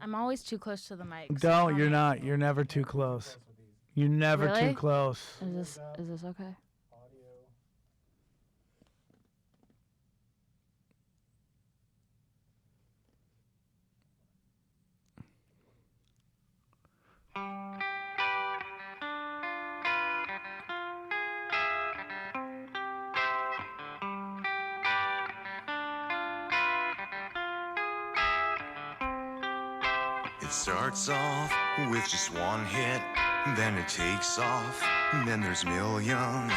I'm always too close to the mic. Don't. You're not. You're never too close. You're never Really? too close. Is this okay? It starts off with just one hit, then it takes off, then there's millions.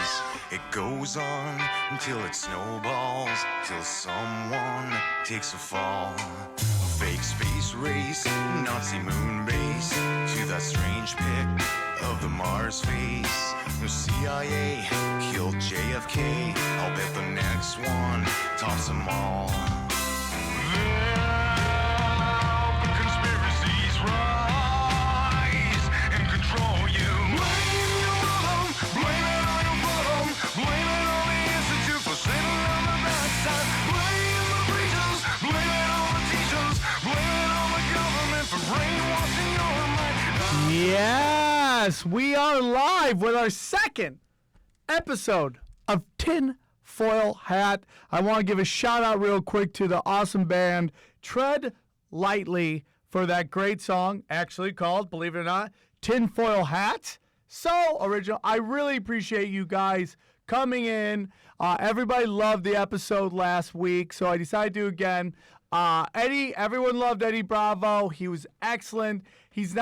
It goes on until it snowballs, till someone takes a fall. A fake space race, Nazi moon base, to that strange pic of the Mars face. The CIA killed JFK, I'll bet the next one tops them all. Yes, we are live with our second episode of Tin Foil Hat. I want to give a shout out real quick to the awesome band Tread Lightly for that great song, actually called, believe it or not, Tin Foil Hat. So original. I really appreciate you guys coming in. Everybody loved the episode last week, so I decided to do again. Eddie, everyone loved Eddie Bravo. He was excellent. He's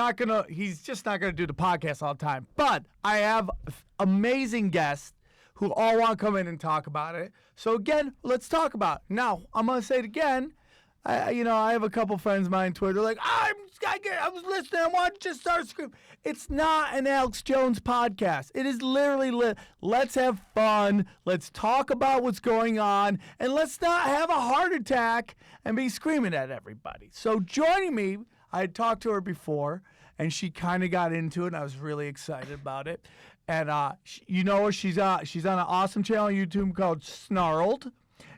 just not gonna do the podcast all the time. But I have amazing guests who all want to come in and talk about it. So again, let's talk about it. Now, I'm gonna say it again. I have a couple friends of mine on Twitter like, I was listening, I wanted to just start screaming. It's not an Alex Jones podcast. It is literally, let's have fun, let's talk about what's going on, and let's not have a heart attack and be screaming at everybody. So joining me, I had talked to her before, and she kind of got into it, and I was really excited about it. And you know her, she's on an awesome channel on YouTube called Snarled.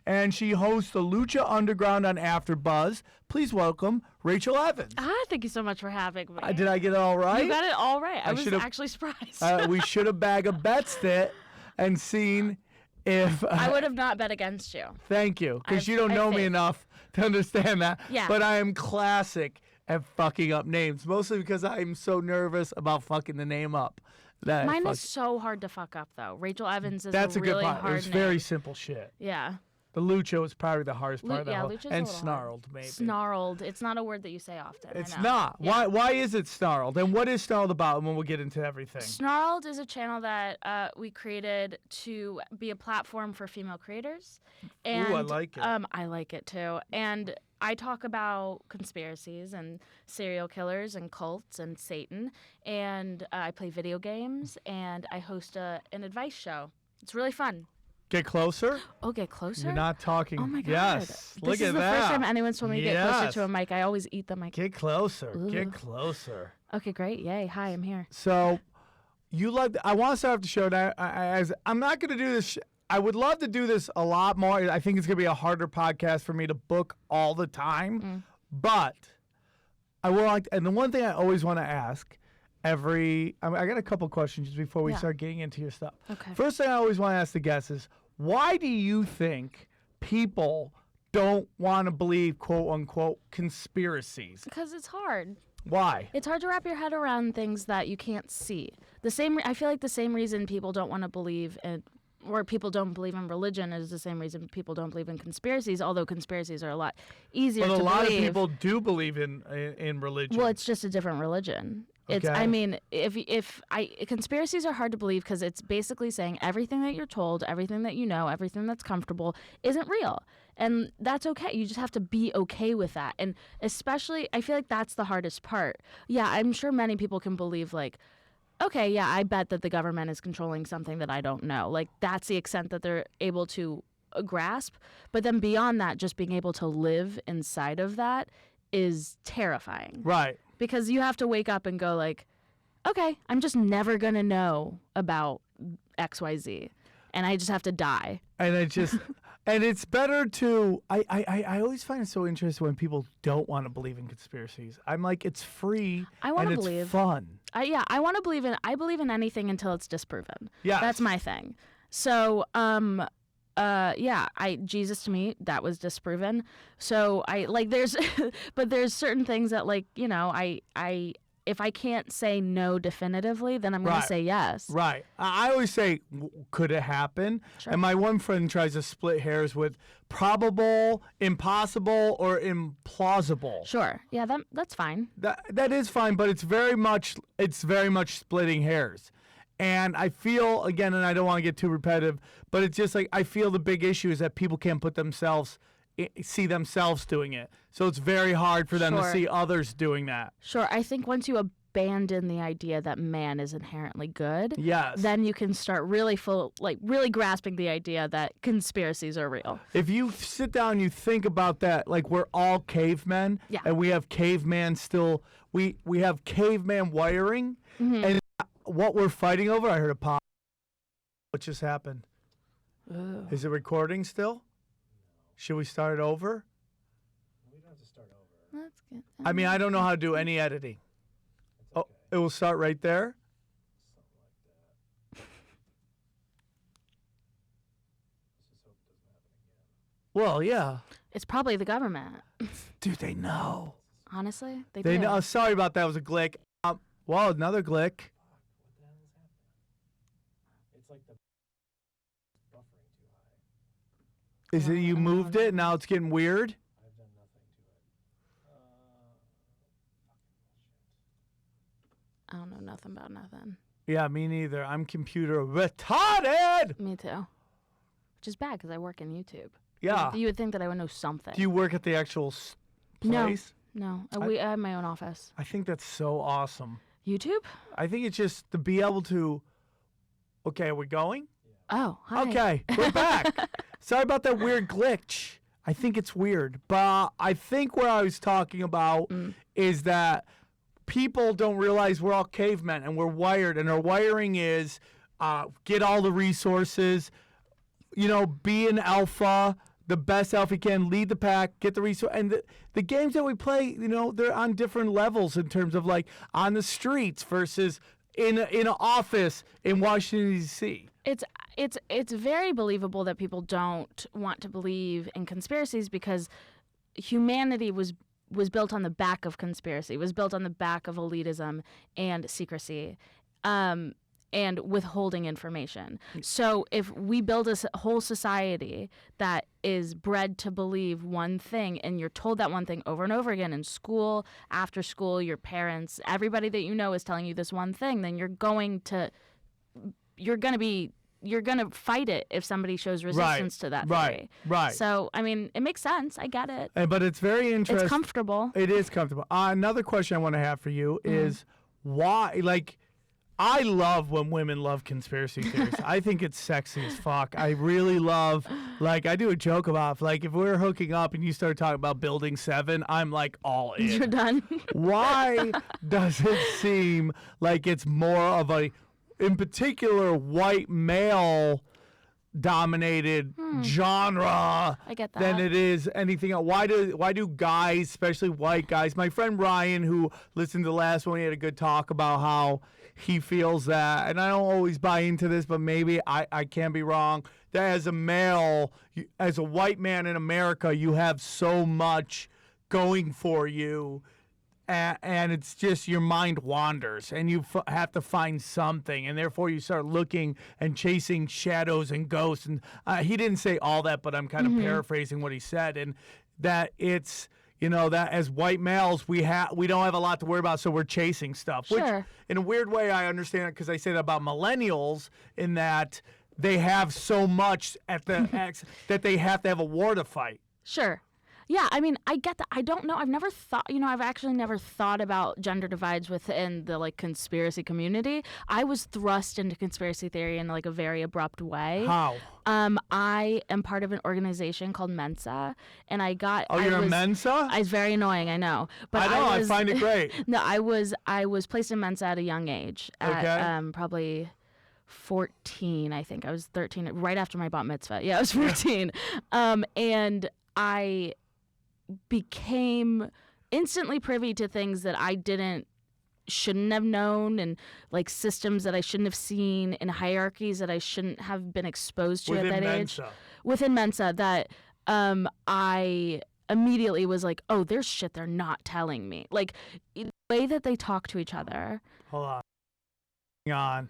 And she hosts the Lucha Underground on AfterBuzz. Please welcome Rachel Evans. Thank you so much for having me. Did I get it all right? You got it all right. I was actually surprised. We should have bag of bets it and seen if... I would have not bet against you. Thank you, because you don't know me enough to understand that. Yeah. But I am classic at fucking up names, mostly because I'm so nervous about fucking the name up. Mine is so hard to fuck up, though. Rachel Evans is That's a really good part. hard It's name. very simple shit. Yeah. The Lucha was probably the hardest part of the whole. Lucha's And a little Snarled, hard. maybe. Snarled. It's not a word that you say often. It's I know. not. Yeah. Why is it Snarled? And what is Snarled about? And when we'll get into everything. Snarled is a channel that we created to be a platform for female creators. And, Ooh, I like it. I like it too. And I talk about conspiracies and serial killers and cults and Satan. And I play video games and I host an advice show. It's really fun. Get closer? Oh, get closer? You're not talking. Oh my God. Yes. Look this at is the that. first time anyone's told me to get closer Yes. to a mic. I always eat the mic. Get closer. Ooh. Get closer. Okay, great. Yay. Hi, I'm here. So, I want to start off the show now. I'm not going to do this. I would love to do this a lot more. I think it's going to be a harder podcast for me to book all the time. But I will like, and the one thing I always want to ask I got a couple questions just before we start getting into your stuff. Okay. First thing I always want to ask the guests is, why do you think people don't want to believe, quote unquote, conspiracies? Because it's hard. Why? It's hard to wrap your head around things that you can't see. I feel like the same reason people don't want to believe or people don't believe in religion is the same reason people don't believe in conspiracies, although conspiracies are a lot easier to believe. But a lot of people do believe in religion. Well, it's just a different religion. Okay. I mean, conspiracies are hard to believe because it's basically saying everything that you're told, everything that you know, everything that's comfortable isn't real. And that's okay. You just have to be okay with that. And especially, I feel like that's the hardest part. Yeah, I'm sure many people can believe, like, okay, yeah, I bet that the government is controlling something that I don't know. Like, that's the extent that they're able to grasp. But then beyond that, just being able to live inside of that is terrifying. Right. Because you have to wake up and go like, okay, I'm just never going to know about XYZ. And I just have to die. And And it's better to. I always find it so interesting when people don't want to believe in conspiracies. I'm like, it's free. I want and to it's believe. fun. I want to believe in. I believe in anything until it's disproven. Yes. That's my thing. So, Jesus to me, that was disproven. So I like there's, but there's certain things that like, you know, if I can't say no definitively, then I'm going to say yes. Right. I always say, could it happen? Sure. And my one friend tries to split hairs with probable, impossible, or implausible. Sure. Yeah, that's fine. That is fine, but it's very much splitting hairs. And I feel, again, and I don't want to get too repetitive, but it's just like I feel the big issue is that people can't see themselves doing it. So it's very hard for them to Sure. see others doing that. Sure. I think once you abandon the idea that man is inherently good, Yes. then you can start really really grasping the idea that conspiracies are real. If you sit down and you think about that, like we're all cavemen, Yeah. and we have caveman still, we have caveman wiring, Mm-hmm. and what we're fighting over, I heard a pop. What just happened? Ugh. Is it recording still? Should we start it over? That's good. I mean, I don't know how to do any editing. Oh, it will start right there? Well, yeah. It's probably the government. Dude, they know. Honestly, they They do. know. Sorry about that. It was a glick. Whoa, another glick. Is it you moved it and now it's getting weird? I don't know nothing about nothing. Yeah, me neither. I'm computer retarded. Me too. Which is bad because I work in YouTube. Yeah. You would think that I would know something. Do you work at the actual No. place? No. I have my own office. I think that's so awesome. YouTube? I think it's just to be able to. Okay, are we going? Oh, hi. Okay, we're back. Sorry about that weird glitch. I think it's weird. But I think what I was talking about is that people don't realize we're all cavemen and we're wired, and our wiring is get all the resources, you know, be an alpha, the best alpha you can, lead the pack, get the resource. And the games that we play, you know, they're on different levels in terms of like on the streets versus in an office in Washington, D.C. It's very believable that people don't want to believe in conspiracies because humanity was built on the back of conspiracy, was built on the back of elitism and secrecy, and withholding information. So if we build a whole society that is bred to believe one thing, and you're told that one thing over and over again in school, after school, your parents, everybody that you know is telling you this one thing, then you're going to fight it if somebody shows resistance to that theory. Right. So, I mean, it makes sense. I get it. But it's very interesting. It's comfortable. It is comfortable. Another question I want to have for you is why, like, I love when women love conspiracy theories. I think it's sexy as fuck. I really love, like, I do a joke about, like, if we're hooking up and you start talking about Building 7, I'm, like, all in. You're done. Why does it seem like it's more of a, in particular, white male dominated genre I get that. than it is anything else? Why do guys, especially white guys, my friend Ryan, who listened to the last one, he had a good talk about how he feels that, and I don't always buy into this, but maybe I can be wrong, that as a male, as a white man in America, you have so much going for you, and it's just your mind wanders, and you have to find something, and therefore you start looking and chasing shadows and ghosts. And he didn't say all that, but I'm kind of paraphrasing what he said, and that it's, you know, that as white males we don't have a lot to worry about, so we're chasing stuff. Sure. Which, in a weird way, I understand it because I say that about millennials in that they have so much at the that they have to have a war to fight. Sure. Yeah, I mean, I get that. I don't know. I've actually never thought about gender divides within the, like, conspiracy community. I was thrust into conspiracy theory in, like, a very abrupt way. How? I am part of an organization called Mensa, and I got... Oh, you're a Mensa? It's very annoying, I know. But I know, I find it great. No, I was placed in Mensa at a young age, at Okay. probably 14, I think. I was 13, right after my bat mitzvah. Yeah, I was 14. And I became instantly privy to things that I shouldn't have known, and like systems that I shouldn't have seen, and hierarchies that I shouldn't have been exposed to at that age. Within Mensa, that I immediately was like, oh, there's shit they're not telling me. Like, the way that they talk to each other. Hold on. Hang on.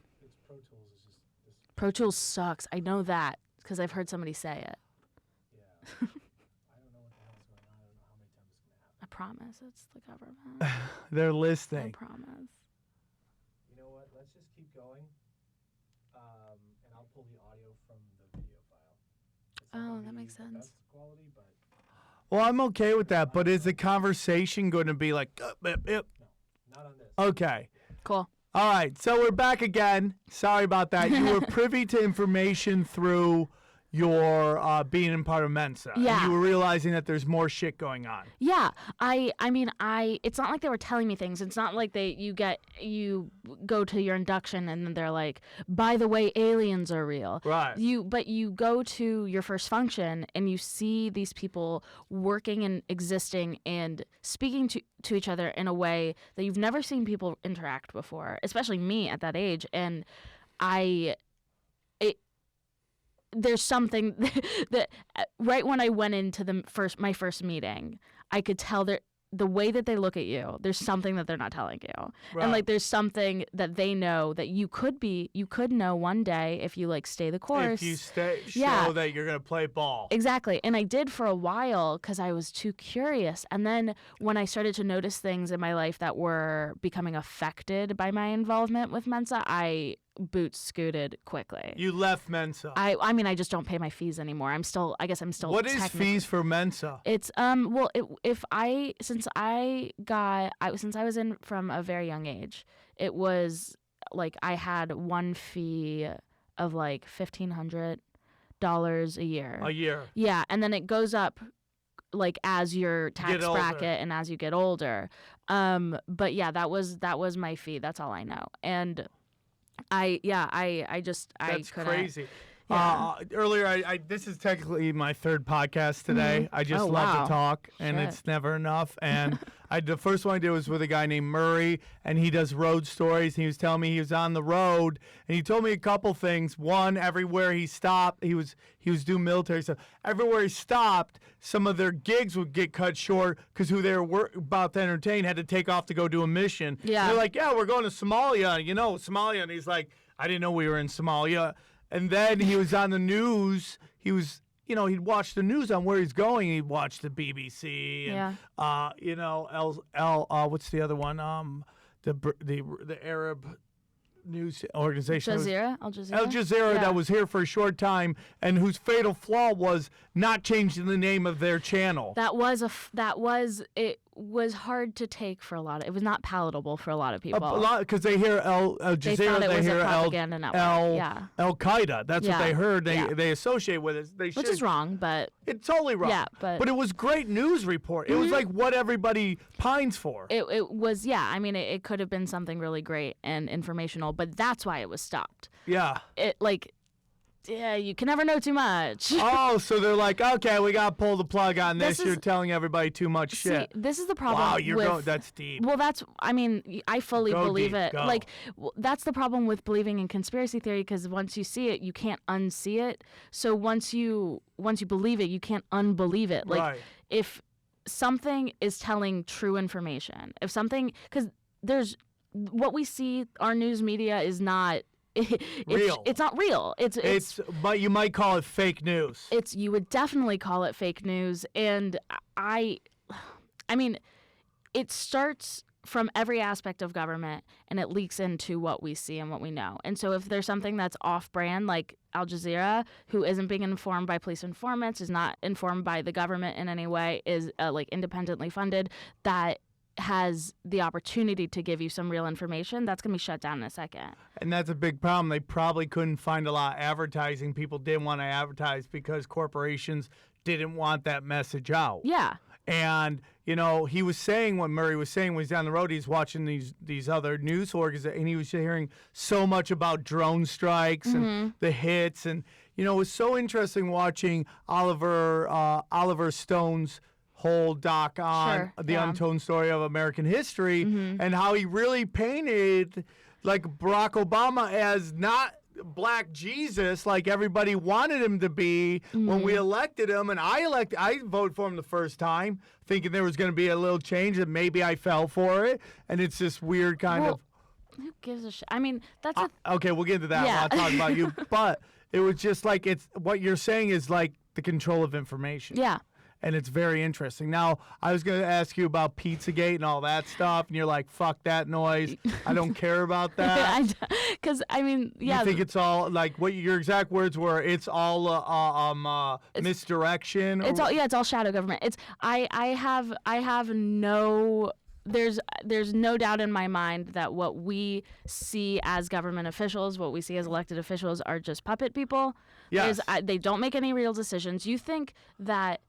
Pro Tools sucks. I know that because I've heard somebody say it. Yeah. I don't know what the hell's going on. I don't know how many times it's going to happen. I promise it's the government. They're I listening. promise. You know what? Let's just keep going. And I'll pull the audio from the video file. It's not Oh, gonna that be makes the sense. best quality, but Well, I'm okay with that, but is the conversation going to be like, no, not on this. okay. Cool. All right, so we're back again. Sorry about that. You were privy to information through your being in part of Mensa. And Yeah. you were realizing that there's more shit going on. Yeah, I mean, it's not like they were telling me things. It's not like you go to your induction and then they're like, by the way, aliens are real. Right. But you go to your first function and you see these people working and existing and speaking to each other in a way that you've never seen people interact before, especially me at that age. And there's something that right when I went into my first meeting, I could tell that the way that they look at you, there's something that they're not telling you. Right. And like there's something that they know that you could know one day if you like stay the course. If you show Yeah. that you're going to play ball. Exactly. And I did for a while because I was too curious. And then when I started to notice things in my life that were becoming affected by my involvement with Mensa, I boot scooted quickly. You left Mensa. I mean, I just don't pay my fees anymore. I guess I'm still. What is fees for Mensa? It's well, since I was in from a very young age, it was like I had one fee of like $1,500 a year. A year. Yeah, and then it goes up like as your tax Get older. bracket and as you get older. But yeah, that was my fee. That's all I know. And I That's couldn't. crazy. Yeah. Earlier, this is technically my third podcast today. I just Oh, love wow. to talk, and Shit. it's never enough. And the first one I did was with a guy named Murray, and he does road stories. And he was telling me he was on the road, and he told me a couple things. One, everywhere he stopped, he was doing military stuff. Everywhere he stopped, some of their gigs would get cut short because who they were about to entertain had to take off to go do a mission. Yeah. They're like, yeah, we're going to Somalia. Somalia. And he's like, I didn't know we were in Somalia. And then he was on the news. He was, he'd watch the news on where he's going. He'd watch the BBC and, what's the other one? The Arab news organization. Al Jazeera. Al Jazeera, Yeah. that was here for a short time, and whose fatal flaw was not changing the name of their channel. It was hard to take for a lot of. It was not palatable for a lot of people. A lot because they hear Al They Jazeera, thought it they was a hear propaganda network. Yeah. Al Qaeda. That's what Yeah. they heard. Yeah. They associate with it. They Which should. is wrong, but It's totally wrong. Yeah, but- it was great news report. It was like what everybody pines for. it was, yeah. I mean, it could have been something really great and informational, but that's why it was stopped. Yeah. Yeah, you can never know too much. Oh, so they're like, okay, we got to pull the plug on this. This is- You're telling everybody too much See, shit. this is the problem. Wow, you're with, going. That's deep. Well, I fully Go believe deep, it. go. Like, that's the problem with believing in conspiracy theory, because once you see it, you can't unsee it. So once you believe it, you can't unbelieve it. Like, Right. if something is telling true information, because there's what we see, our news media is not Real. It's not real. But you might call it fake news. You would definitely call it fake news. And I mean, it starts from every aspect of government and it leaks into what we see and what we know. And so if there's something that's off brand, like Al Jazeera, who isn't being informed by police informants, is not informed by the government in any way, is like independently funded, that has the opportunity to give you some real information, that's going to be shut down in a second. And that's a big problem. They probably couldn't find a lot of advertising. People didn't want to advertise because corporations didn't want that message out. Yeah. And he was saying what Murray was saying when he's down the road. He's watching these other news organizations, and he was hearing so much about drone strikes and the hits. And it was so interesting watching Oliver Stone's whole doc on the untold story of American history, and how he really painted like Barack Obama as not Black Jesus like everybody wanted him to be when we elected him. And I voted for him the first time thinking there was going to be a little change, and maybe I fell for it, and it's this weird kind of who gives a shit? I mean, that's okay, we'll get into that. Yeah. I'll talk about you. But it was just like, it's what you're saying is like the control of information. Yeah. And it's very interesting. Now, I was going to ask you about Pizzagate and all that stuff, and you're like, fuck that noise. I don't care about that. Because, I mean, yeah. You think it's all, like, what your exact words were, it's all misdirection? It's all shadow government. I have no... There's no doubt in my mind that what we see as government officials, what we see as elected officials, are just puppet people. Yes. They don't make any real decisions. You think that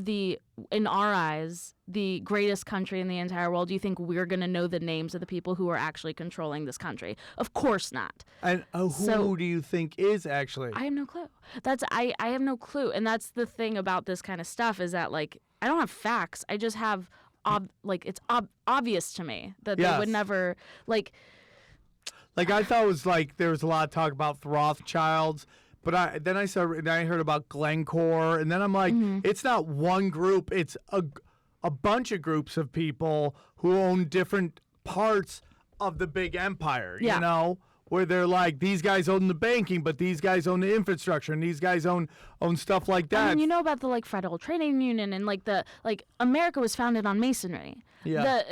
in our eyes, the greatest country in the entire world, do you think we're going to know the names of the people who are actually controlling this country? Of course not. And who do you think is actually? I have no clue. I have no clue. And that's the thing about this kind of stuff, is that, like, I don't have facts. I just have, it's obvious to me that they would never, like I thought it was like there was a lot of talk about the Rothschilds. But I heard about Glencore, and then I'm like, it's not one group. It's a bunch of groups of people who own different parts of the big empire, where they're like, these guys own the banking, but these guys own the infrastructure, and these guys own stuff like that. I mean, you know about the Federal Trade Union, and America was founded on masonry. Yeah.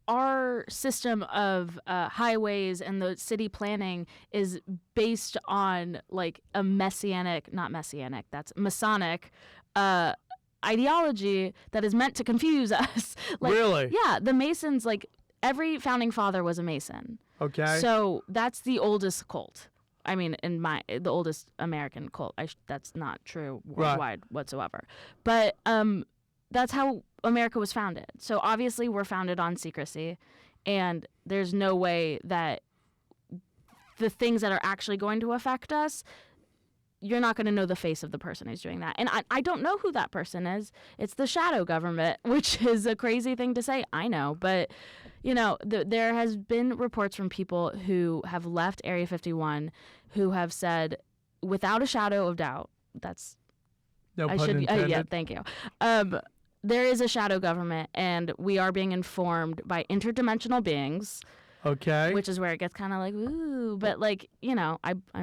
Our system of highways and the city planning is based on a Masonic ideology that is meant to confuse us. Really? Yeah, the Masons, every founding father was a Mason. Okay. So that's the oldest cult. I mean, the oldest American cult. That's not true worldwide whatsoever. But that's how America was founded. So obviously we're founded on secrecy, and there's no way that the things that are actually going to affect us, you're not going to know the face of the person who's doing that. And I don't know who that person is. It's the shadow government, which is a crazy thing to say, I know. But, there has been reports from people who have left Area 51 who have said, without a shadow of doubt, that's... No pun intended. Yeah, thank you. There is a shadow government, and we are being informed by interdimensional beings. Okay. Which is where it gets kind of ooh, but I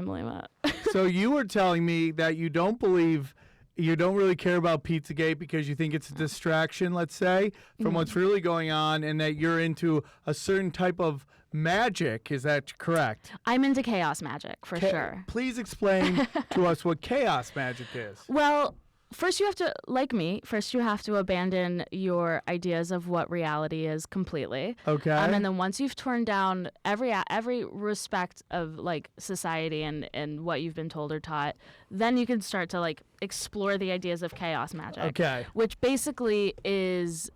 believe it. So you were telling me that you don't really care about Pizzagate because you think it's a distraction, let's say, from what's really going on, and that you're into a certain type of magic. Is that correct? I'm into chaos magic, for sure. Please explain to us what chaos magic is. Well, first you have to abandon your ideas of what reality is completely. Okay. And then once you've torn down every respect of society and what you've been told or taught, then you can start to explore the ideas of chaos magic. Okay. Which basically is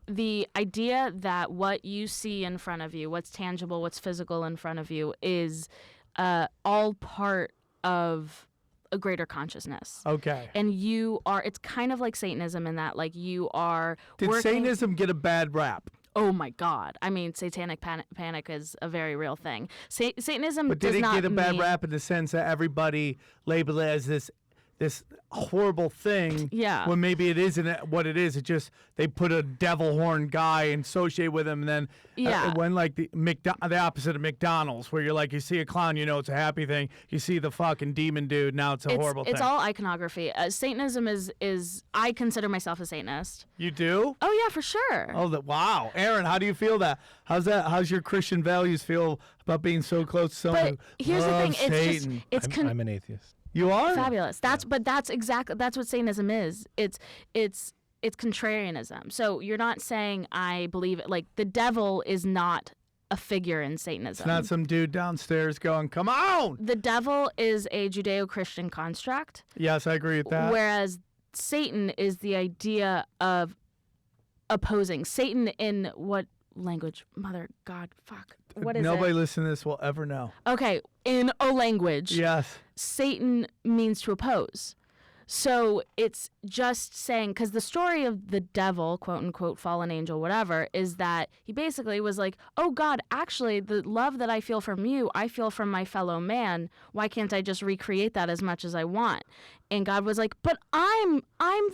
the idea that what you see in front of you, what's tangible, what's physical in front of you, is all part of a greater consciousness. Okay. And it's kind of like Satanism in that you are Did Satanism get a bad rap? Oh my God. I mean, satanic panic is a very real thing. Satanism But did does it not get a bad mean... rap in the sense that everybody labeled it as this horrible thing? Yeah. When maybe it isn't what it is. It just, they put a devil horn guy and associate with him, and then it went the opposite of McDonald's, where you see a clown, it's a happy thing. You see the fucking demon dude, now it's a horrible thing. It's all iconography. Satanism is I consider myself a Satanist. You do? Oh yeah, for sure. Oh, wow. Aaron, how do you feel that? How's your Christian values feel about being so close to someone But here's the thing, Satan? I'm an atheist. You are? Fabulous. That's what Satanism is. It's contrarianism. So you're not saying I believe it. The devil is not a figure in Satanism. It's not some dude downstairs going, come on! The devil is a Judeo-Christian construct. Yes, I agree with that. Whereas Satan is the idea of opposing. Satan in what language? Mother God, fuck. What is Nobody it? listening to this will ever know. Okay, in a language, Yes. Satan means to oppose. So it's just saying, because the story of the devil, quote unquote, fallen angel, whatever, is that he basically was like, oh God, actually, the love that I feel from you, I feel from my fellow man. Why can't I just recreate that as much as I want? And God was like, but I'm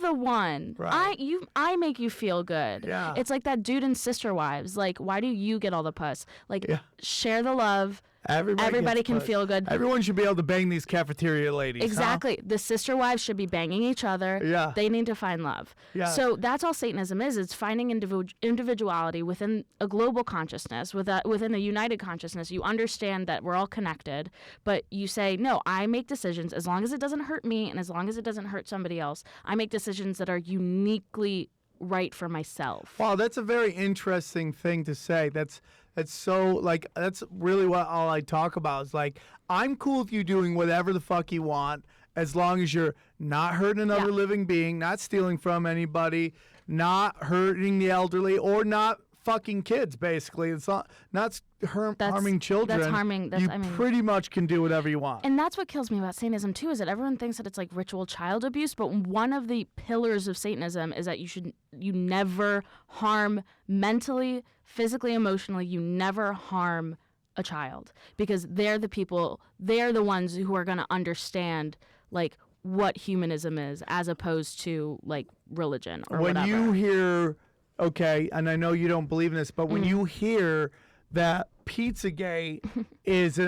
the one. Right. I make you feel good. Yeah. It's like that dude in Sister Wives. Like, why do you get all the puss? Like, Yeah. share the love. Everybody Everybody can gets feel good. Everyone should be able to bang these cafeteria ladies. huh? Exactly. The sister wives should be banging each other. Yeah. They need to find love. Yeah. So that's all Satanism is. It's finding individuality within a global consciousness, within a united consciousness. You understand that we're all connected, but you say, no, I make decisions as long as it doesn't hurt me and as long as it doesn't hurt somebody else. I make decisions that are uniquely right for myself. Wow, that's a very interesting thing to say. That's so, like, that's really what all I talk about is, like, I'm cool with you doing whatever the fuck you want as long as you're not hurting another Yeah. living being, not stealing from anybody, not hurting the elderly, or not fucking kids, basically. It's not harming children. That's harming. You pretty much can do whatever you want. And that's what kills me about Satanism too, is that everyone thinks that it's like ritual child abuse, but one of the pillars of Satanism is that you never harm mentally, physically, emotionally, you never harm a child, because they're the ones who are going to understand like what humanism is as opposed to like religion or when whatever. you hear, okay, and I know you don't believe in this, but when you hear that Pizzagate is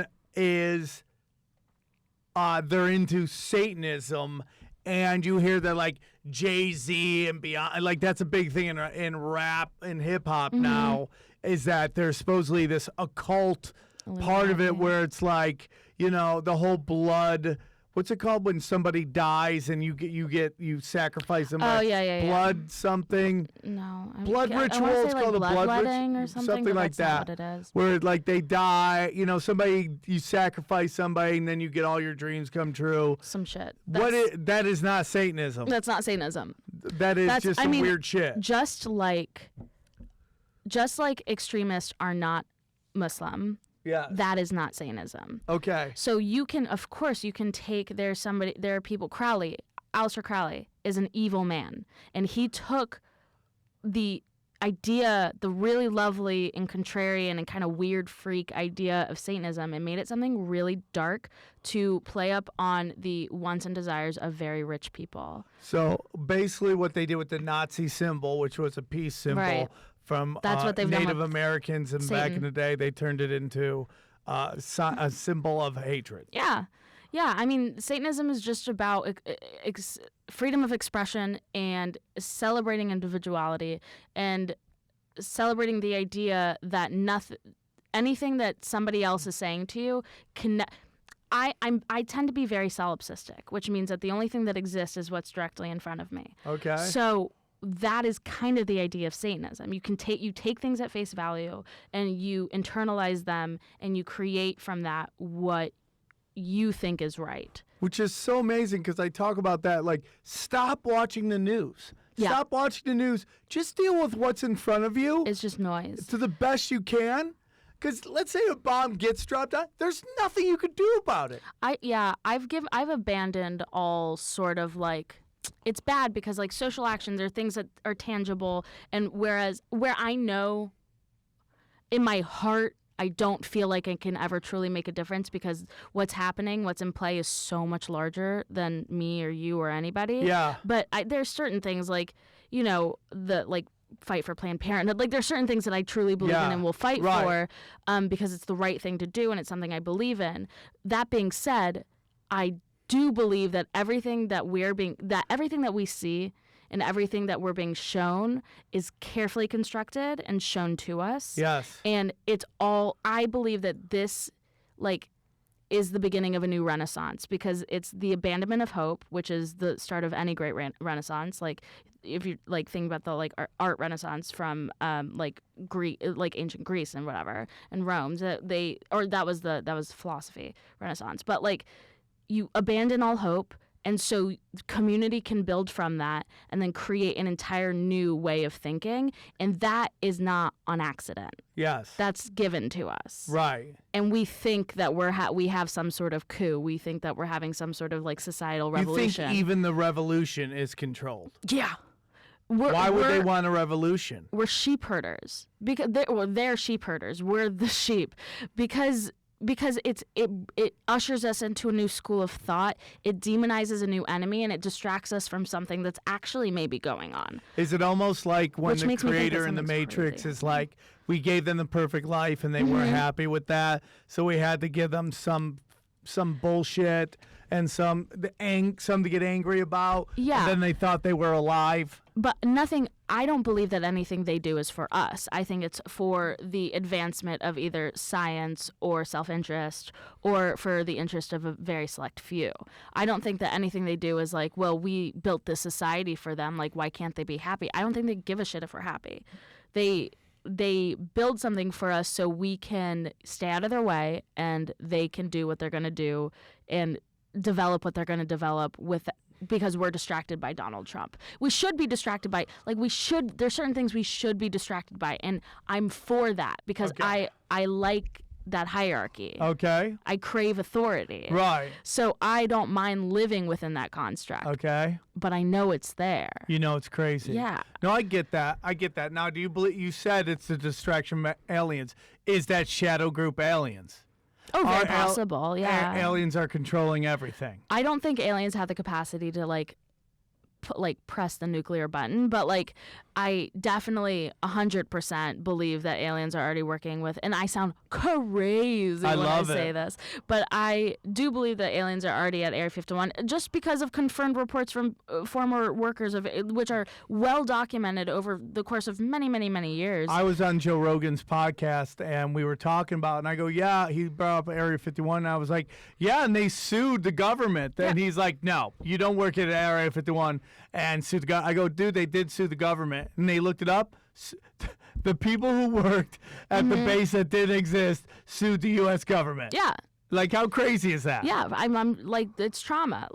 they're into Satanism, and you hear that like Jay-Z and beyond, like that's a big thing in rap and hip hop now, is that there's supposedly this occult part of it where it's like, you know, the whole blood. What's it called when somebody dies and you sacrifice them? Oh, yeah. Blood something. No. Blood I ritual. wanna say, It's like, called a blood bloodletting ritual or something, but like that's not that. what it is. Where like they die, you know, you sacrifice somebody and then you get all your dreams come true. Some shit. That is not Satanism. That's not Satanism. That is just some weird shit. Just like extremists are not Muslim, Yeah. that is not Satanism. Okay. So you can take, there are people, Aleister Crowley is an evil man, and he took the idea, the really lovely and contrarian and kind of weird freak idea of Satanism, and made it something really dark to play up on the wants and desires of very rich people. So basically what they did with the Nazi symbol, which was a peace symbol, Right. from That's what they've done Native with Americans, and back Satan. in the day, they turned it into a symbol of hatred. Yeah. I mean, Satanism is just about freedom of expression and celebrating individuality and celebrating the idea that anything that somebody else is saying to you can. I tend to be very solipsistic, which means that the only thing that exists is what's directly in front of me. Okay. So that is kind of the idea of Satanism. You take things at face value and you internalize them and you create from that what you think is right. Which is so amazing, because I talk about that, like, stop watching the news. Yeah. Stop watching the news. Just deal with what's in front of you It's just noise. to the best you can. Because let's say a bomb gets dropped on, there's nothing you could do about it. I've abandoned all sort of like, it's bad because like social actions are things that are tangible, and where I know in my heart I don't feel like I can ever truly make a difference, because what's in play is so much larger than me or you or anybody. Yeah. But there's certain things like, you know, the like fight for Planned Parenthood. Like there's certain things that I truly believe in and will fight right. for, because it's the right thing to do and it's something I believe in. That being said, I do believe that everything that we see and everything that we're being shown is carefully constructed and shown to us. Yes. And I believe that this, like, is the beginning of a new renaissance, because it's the abandonment of hope, which is the start of any great renaissance. Like, if you like think about the like art renaissance from like ancient Greece and whatever and Rome, that was philosophy renaissance. But like, you abandon all hope And so community can build from that and then create an entire new way of thinking. And that is not on accident. Yes. That's given to us. Right. And we think that we have some sort of coup. We think that we're having some sort of like societal revolution. You think even the revolution is controlled? Yeah. Why would they want a revolution? We're sheep herders. Because they're sheep herders. We're the sheep. Because it ushers us into a new school of thought. It demonizes a new enemy, and it distracts us from something that's actually maybe going on. Is it almost like when Which the makes me think that creator in the something's Matrix crazy. is like, we gave them the perfect life and they weren't happy with that, so we had to give them some bullshit and some to get angry about. Yeah. And then they thought they were alive. But I don't believe that anything they do is for us. I think it's for the advancement of either science or self-interest or for the interest of a very select few. I don't think that anything they do is like, well, we built this society for them. Like, why can't they be happy? I don't think they give a shit if we're happy. They build something for us so we can stay out of their way and they can do what they're going to do and develop what they're going to develop because we're distracted by Donald Trump. We should be distracted by, there's certain things we should be distracted by, and I'm for that because Okay. I like that hierarchy. Okay. I crave authority. Right. So I don't mind living within that construct. Okay. But I know it's there. You know it's crazy. Yeah. No, I get that. Now, do you believe, you said it's the distraction aliens. Is that shadow group aliens? Oh, very Are possible, yeah. Aliens are controlling everything. I don't think aliens have the capacity to press the nuclear button, but I definitely 100% believe that aliens are already working with, and I sound crazy when I say this, but I do believe that aliens are already at Area 51 just because of confirmed reports from former workers of which are well documented over the course of many, many, many years. I was on Joe Rogan's podcast and we were talking about it, and I go, yeah, he brought up Area 51, and I was like, yeah, and they sued the government. And he's like, no, you don't work at Area 51 and sue the government. I go, dude, they did sue the government. And they looked it up. The people who worked at the base that didn't exist sued the U.S. government. Yeah. Like, how crazy is that? Yeah, I'm like, it's trauma.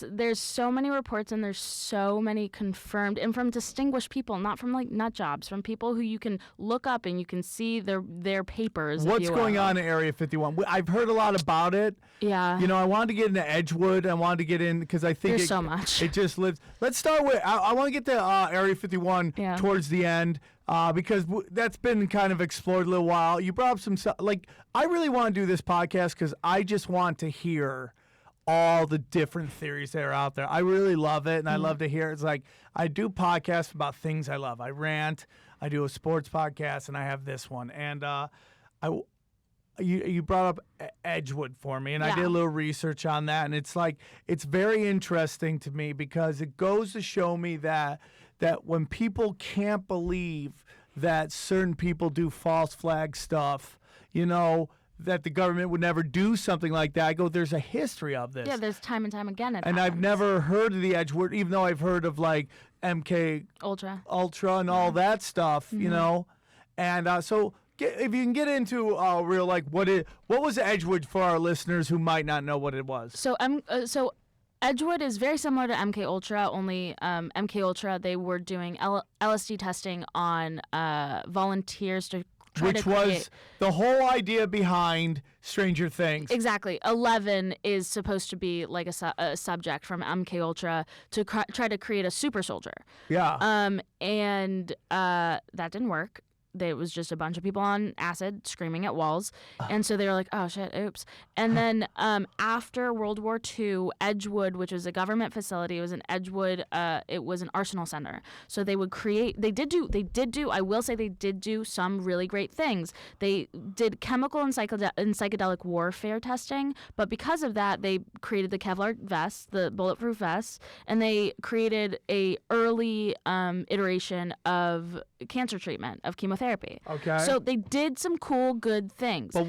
There's so many reports and there's so many confirmed and from distinguished people, not from nut jobs, from people who you can look up and you can see their papers. What's going on in Area 51? I've heard a lot about it. Yeah. You know, I wanted to get into Edgewood. I wanted to get in because I think There's so much. It just lives. Let's start with, I want to get to Area 51 towards the end. Because that's been kind of explored a little while. You brought up some, I really want to do this podcast because I just want to hear all the different theories that are out there. I really love it, and I love to hear it. It's like, I do podcasts about things I love. I rant, I do a sports podcast, and I have this one. And you brought up Edgewood for me, and I did a little research on that, and it's very interesting to me because it goes to show me that when people can't believe that certain people do false flag stuff, that the government would never do something like that, I go, there's a history of this. Yeah, there's time and time again. And I've never heard of the Edgewood, even though I've heard of MK Ultra and all that stuff, And so if you can get into real, what was Edgewood for our listeners who might not know what it was? So Edgewood is very similar to MK Ultra, only MK Ultra, they were doing LSD testing on volunteers to try to create... was the whole idea behind Stranger Things. Exactly. 11 is supposed to be like a subject from MK Ultra to try to create a super soldier. Yeah. And that didn't work. It was just a bunch of people on acid screaming at walls. And so they were like, oh, shit, oops. And then after World War II, Edgewood, which was a government facility, it was an Edgewood, it was an arsenal center. So they would create, they did do, I will say they did do some really great things. They did chemical and psychedelic warfare testing, but because of that, they created the Kevlar vests, the bulletproof vests, and they created a early iteration of cancer treatment, of chemotherapy. Okay. So they did some cool, good things. But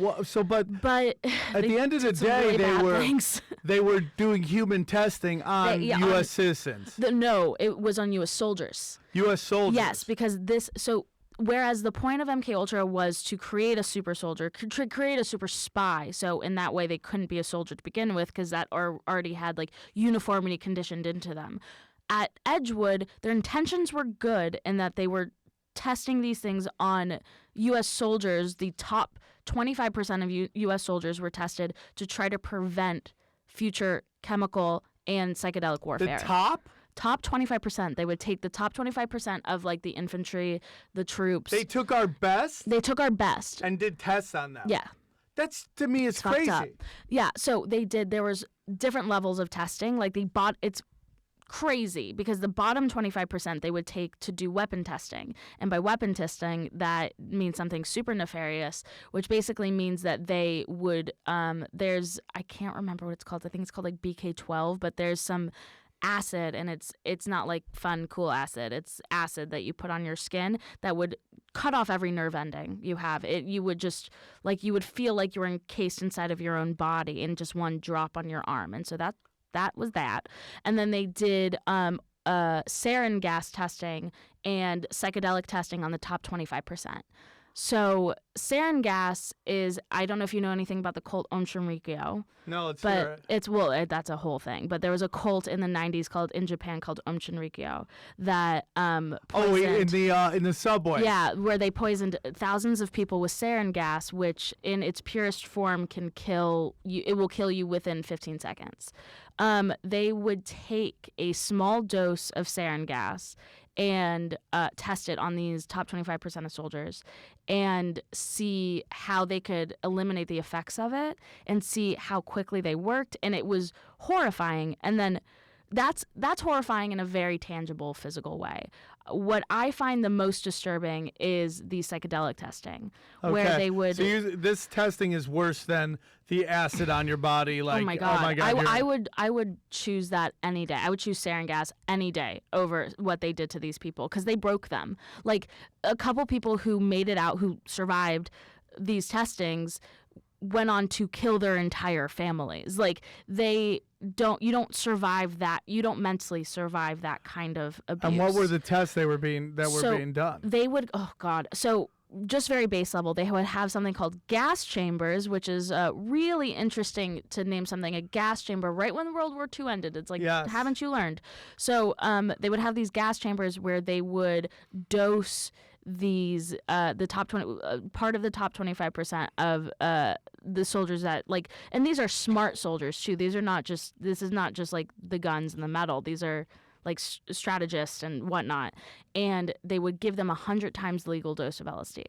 But at the end of the did some day, really bad things. they were doing human testing on U.S. citizens. No, it was on U.S. soldiers. U.S. soldiers. Yes, because whereas the point of MK Ultra was to create a super soldier, create a super spy. So in that way, they couldn't be a soldier to begin with because that already had like uniformity conditioned into them. At Edgewood, their intentions were good in that they were testing these things on U.S. soldiers. The top 25% of U.S. soldiers were tested to try to prevent future chemical and psychedelic warfare. The top 25%. They would take the top 25% of like the infantry, the troops. They took our best They took our best. and did tests on them. Yeah. That's, to me, it's Fucked crazy. up. Yeah. So they did. There was different levels of testing. Like it's crazy because the bottom 25% they would take to do weapon testing. And by weapon testing, that means something super nefarious, which basically means that they would, there's, I can't remember what it's called. I think it's called like BK12, but there's some acid, and it's not like fun, cool acid. It's acid that you put on your skin that would cut off every nerve ending you have. You would just, like, you would feel like you were encased inside of your own body in just one drop on your arm. And so that was that. And then they did sarin gas testing and psychedelic testing on the top 25%. So sarin gas is, I don't know if you know anything about the cult Om Shinrikyo. No, let's hear But it. that's a whole thing. But there was a cult in the 90s in Japan called Om Shinrikyo that poisoned, in the subway. yeah, where they poisoned thousands of people with sarin gas, which in its purest form can kill you. It will kill you within 15 seconds. They would take a small dose of sarin gas and test it on these top 25% of soldiers and see how they could eliminate the effects of it and see how quickly they worked. And it was horrifying. And then that's horrifying in a very tangible, physical way. What I find the most disturbing is the psychedelic testing, where they would. So this testing is worse than the acid on your body. Like, oh my god! I would choose that any day. I would choose sarin gas any day over what they did to these people because they broke them. Like a couple people who made it out, who survived these testings, went on to kill their entire families. Like you don't survive that. You don't mentally survive that kind of abuse. And what were the tests were being done? They would, oh God. So just very base level, they would have something called gas chambers, which is really interesting to name something a gas chamber right when World War II ended. It's like, yes. Haven't you learned? So they would have these gas chambers where they would dose these the top 20 part of the top 25% of the soldiers that and these are smart soldiers too. This is not just like the guns and the metal. These are like strategists and whatnot, and they would give them 100 times the legal dose of LSD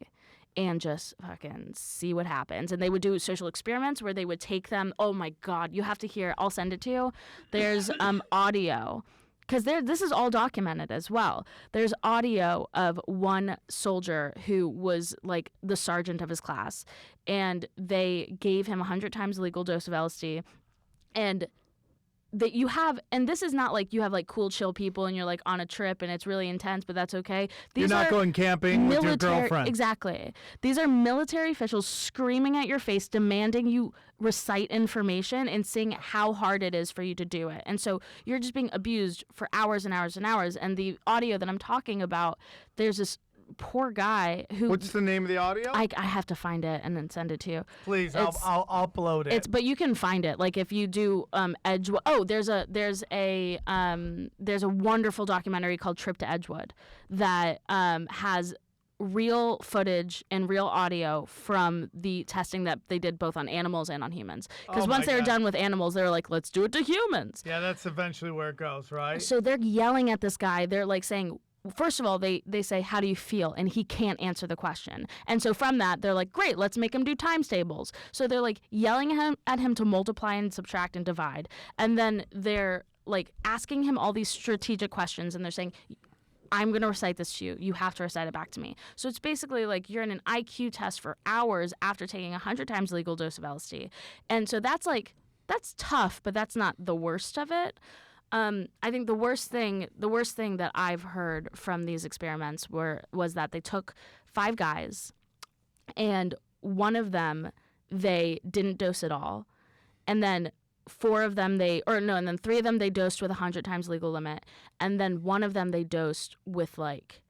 and just fucking see what happens. And they would do social experiments where they would take them. Oh my God, you have to hear. I'll send it to you. There's audio. Because this is all documented as well. There's audio of one soldier who was like the sergeant of his class, and they gave him 100 times the legal dose of LSD, and that you have, and this is not like you have like cool chill people and you're like on a trip and it's really intense, but that's okay. You're not going camping with your girlfriend. Exactly. These are military officials screaming at your face, demanding you recite information and seeing how hard it is for you to do it. And so you're just being abused for hours and hours and hours. And the audio that I'm talking about, there's this poor guy who. What's the name of the audio? I have to find it and then send it to you. Please, I'll upload it. But you can find it. Like if you do Edgewood. Oh, there's a wonderful documentary called Trip to Edgewood that has real footage and real audio from the testing that they did both on animals and on humans. Because once they were done with animals, they were like, let's do it to humans. Yeah, that's eventually where it goes, right? So they're yelling at this guy. They're like saying, first of all, they say, how do you feel? And he can't answer the question. And so from that, they're like, great, let's make him do times tables. So they're like yelling at him to multiply and subtract and divide. And then they're like asking him all these strategic questions. And they're saying, I'm going to recite this to you. You have to recite it back to me. So it's basically like you're in an IQ test for hours after taking 100 times the legal dose of LSD. And so that's tough, but that's not the worst of it. I think the worst thing that I've heard from these experiments was that they took 5 guys, and one of them they didn't dose at all, and then 3 of them they dosed with 100 times legal limit, and then one of them they dosed with like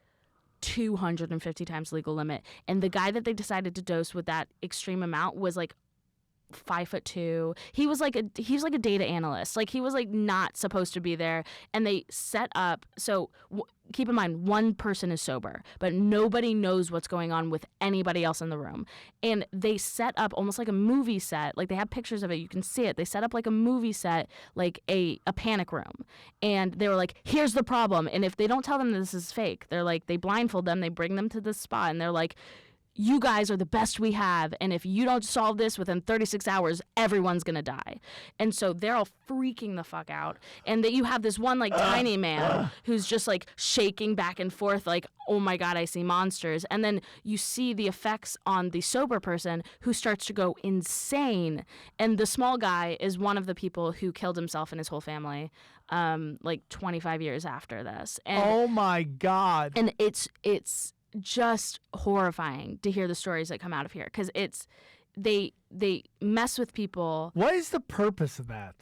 250 times legal limit. And the guy that they decided to dose with that extreme amount was like 5'2". He was like a data analyst. Like he was like not supposed to be there. And they set up. So keep in mind, one person is sober, but nobody knows what's going on with anybody else in the room. And they set up almost like a movie set. Like they have pictures of it. You can see it. They set up like a movie set, like a panic room. And they were like, here's the problem. And if they don't tell them this is fake, they're like, they blindfold them. They bring them to this spot and they're like, you guys are the best we have, and if you don't solve this within 36 hours, everyone's gonna die. And so they're all freaking the fuck out. And that you have this one like tiny man who's just like shaking back and forth like, oh my God, I see monsters. And then you see the effects on the sober person who starts to go insane. And the small guy is one of the people who killed himself and his whole family like 25 years after this. And, oh my God. And it's just horrifying to hear the stories that come out of here, because they mess with people. What is the purpose of that?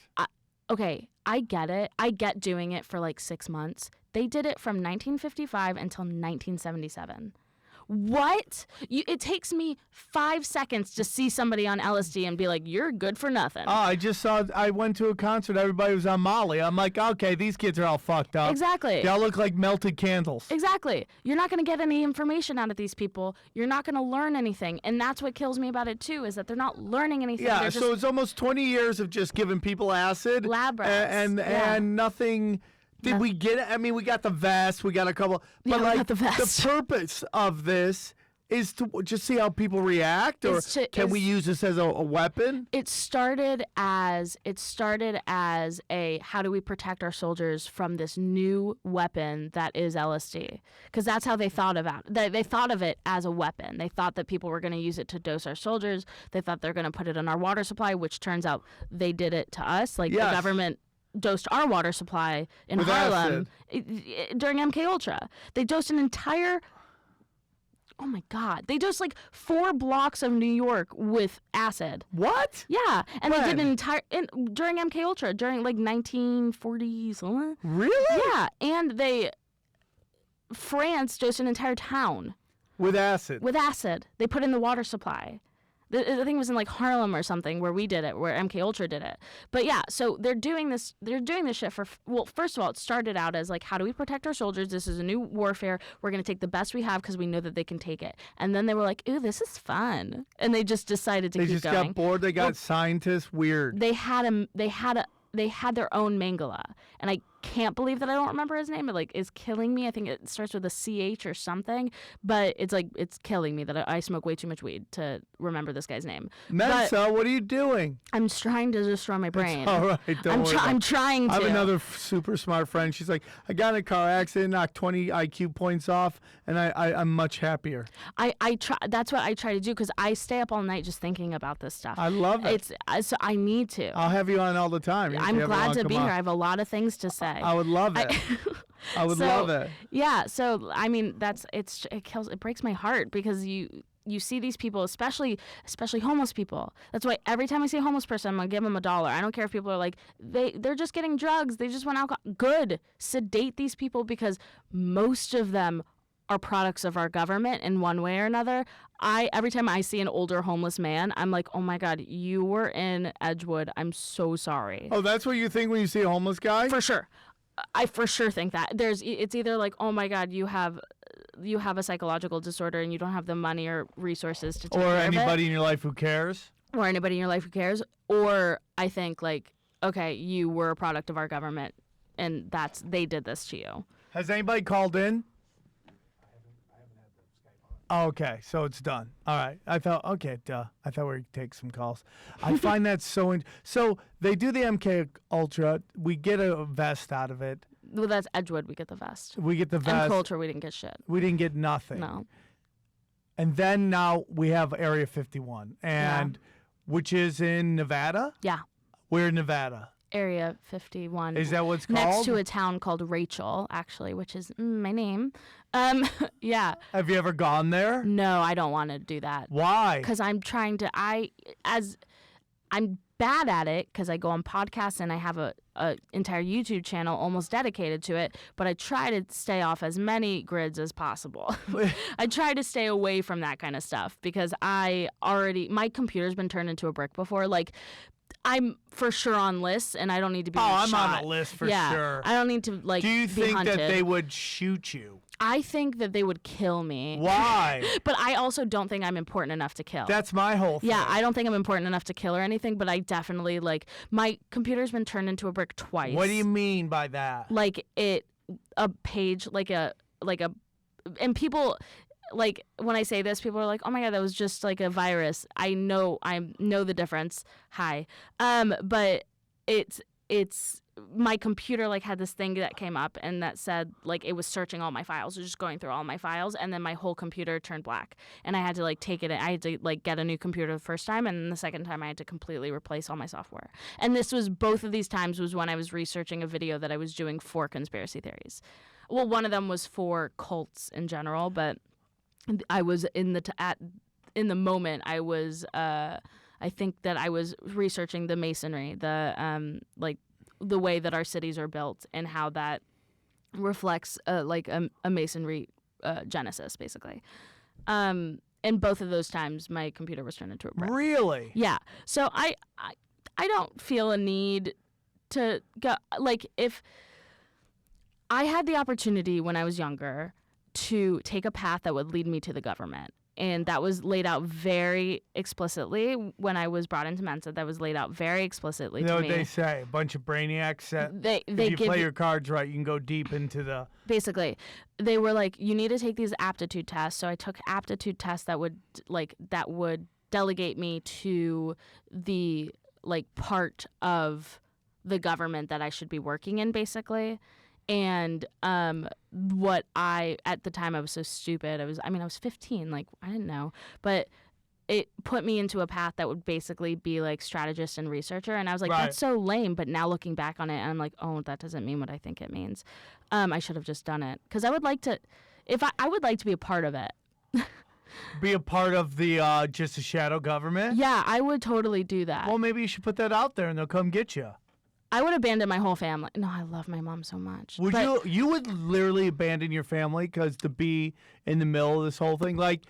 Okay, I get it. I get doing it for like 6 months. They did it from 1955 until 1977. What? It takes me 5 seconds to see somebody on LSD and be like, you're good for nothing. Oh, I went to a concert, everybody was on Molly. I'm like, okay, these kids are all fucked up. Exactly. They all look like melted candles. Exactly. You're not going to get any information out of these people. You're not going to learn anything. And that's what kills me about it, too, is that they're not learning anything. Yeah, so it's almost 20 years of just giving people acid. Lab rats. And nothing... Did we get it? I mean, we got the vest, we got a couple... Yeah, But, we like, got the vest. the purpose of this is to just see how people react, or can we use this as a weapon? It started as a how do we protect our soldiers from this new weapon that is LSD, because that's how they thought about it. They thought of it as a weapon. They thought that people were going to use it to dose our soldiers. They thought they're going to put it in our water supply, which turns out they did it to us. Like Yes. the government dosed our water supply in With Harlem during MK Ultra. They dosed an entire... Oh my God. They dosed like 4 blocks of New York with acid. What? Yeah. And When? they did an entire... during MK Ultra, during like 1940 something. Really? Yeah. And France dosed an entire town With acid. with acid. They put in the water supply. I think it was in like Harlem or something where we did it, where MK Ultra did it. But yeah, so they're doing this shit for, well, first of all, it started out as like, how do we protect our soldiers? This is a new warfare. We're going to take the best we have because we know that they can take it. And then they were like, ooh, this is fun. And they just decided to They keep just going. got bored. They got scientists. Weird. They had their own Mangala, and I can't believe that I don't remember his name. It like is killing me. I think it starts with a CH or something, but it's killing me that I smoke way too much weed to remember this guy's name. Mensa, what are you doing? I'm trying to destroy my brain. It's all right. Don't worry. I'm trying to. I have another super smart friend. She's like, I got in a car accident, knocked 20 IQ points off, and I'm much happier. I try. That's what I try to do because I stay up all night just thinking about this stuff. I love it. So I need to. I'll have you on all the time. I'm glad to be here. On. I have a lot of things to say. I would love it. I would love it. Yeah. So I mean, it breaks my heart because you see these people, especially homeless people. That's why every time I see a homeless person, I'm gonna give them $1. I don't care if people are like they're just getting drugs. They just want alcohol. Good. Sedate these people because most of them are products of our government in one way or another. Every time I see an older homeless man, I'm like, oh my God, you were in Edgewood. I'm so sorry. Oh, that's what you think when you see a homeless guy? For sure. I for sure think that. It's either like, oh my God, you have a psychological disorder and you don't have the money or resources to take care of it. Or anybody in your life who cares. Or anybody in your life who cares. Or I think like, okay, you were a product of our government and they did this to you. Has anybody called in? Oh, okay, so it's done. All right. I thought we'd take some calls. I find that so they do the MK Ultra. We get a vest out of it. Well, that's Edgewood. We get the vest. We get the vest. MK Ultra, we didn't get shit. We didn't get nothing. No. And then now we have Area 51, which is in Nevada? Yeah. We're in Nevada. Area 51. Is that what's called? Next to a town called Rachel, actually, which is my name. Yeah. Have you ever gone there? No, I don't want to do that. Why? Because I'm trying to, I'm bad at it because I go on podcasts and I have a entire YouTube channel almost dedicated to it, but I try to stay off as many grids as possible. I try to stay away from that kind of stuff because my computer's been turned into a brick before. Like, I'm for sure on lists, and I don't need to be I'm shot. on a list for yeah, sure. I don't need to, like, Do you be think hunted. that they would shoot you? I think that they would kill me. Why? But I also don't think I'm important enough to kill. That's my whole thing. Yeah, I don't think I'm important enough to kill or anything, but I definitely, like, my computer's been turned into a brick twice. What do you mean by that? Like, a page, and people, like, when I say this, people are like, oh my God, that was just like a virus. I know the difference. Hi. But it's my computer, like, had this thing that came up and that said, like, it was searching all my files. It was just going through all my files, and then my whole computer turned black. And I had to, like, take it. I had to, like, get a new computer the first time, and then the second time I had to completely replace all my software. And both of these times was when I was researching a video that I was doing for conspiracy theories. Well, one of them was for cults in general, but I was in the moment I was I think that I was researching the masonry, the way that our cities are built and how that reflects a masonry genesis, basically. And both of those times my computer was turned into a brick. Really? Yeah. So I don't feel a need to go, like, if I had the opportunity when I was younger to take a path that would lead me to the government. And that was laid out very explicitly when I was brought into Mensa. That was laid out very explicitly You know to what me. they say? A bunch of brainiacs that They if you give play your cards right, you can go deep into the... Basically, they were like, you need to take these aptitude tests. So I took aptitude tests that would delegate me to the, like, part of the government that I should be working in, basically. And at the time I was so stupid. I was 15, like, I didn't know. But it put me into a path that would basically be like strategist and researcher. And I was like, Right. that's so lame. But now looking back on it, I'm like, oh, that doesn't mean what I think it means. I should have just done it. Because I would like to, I would like to be a part of it. Be a part of the just a shadow government? Yeah, I would totally do that. Well, maybe you should put that out there and they'll come get you. I would abandon my whole family. No, I love my mom so much. Would But you would literally abandon your family because to be in the middle of this whole thing, like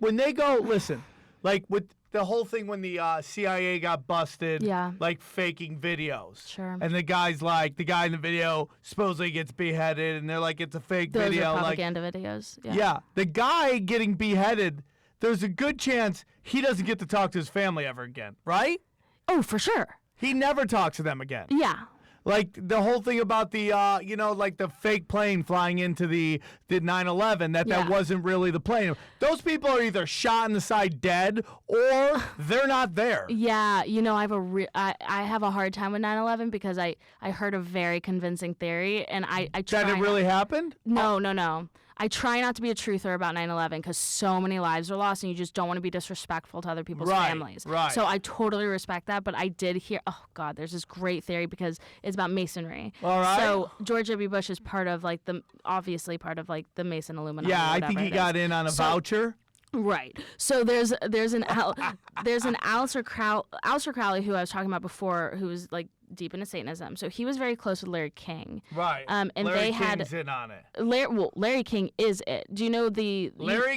when they go, listen, like with the whole thing when the CIA got busted, Yeah. like faking videos, Sure. and the guy in the video supposedly gets beheaded, and they're like, it's a fake Those video, are like, propaganda videos. yeah, the guy getting beheaded, there's a good chance he doesn't get to talk to his family ever again, right? Oh, for sure. He never talks to them again. Yeah. Like the whole thing about the, like the fake plane flying into the 9/11, that Yeah. wasn't really the plane. Those people are either shot in the side dead or they're not there. Yeah, I have a hard time with 9/11 because I heard a very convincing theory, and I try That it really happened? No. I try not to be a truther about 9/11 because so many lives are lost, and you just don't want to be disrespectful to other people's Right, families. right. So I totally respect that, but I did hear, oh God, there's this great theory because it's about masonry. All right. So George W. Bush is obviously part of like the Mason Illuminati. Yeah, or I think whatever he it got is. in on a So- voucher. Right. So there's an Aleister Crowley who I was talking about before, who was like deep into Satanism. So he was very close with Larry King. Right. And Larry they King's had in on it. Larry King is it. Do you know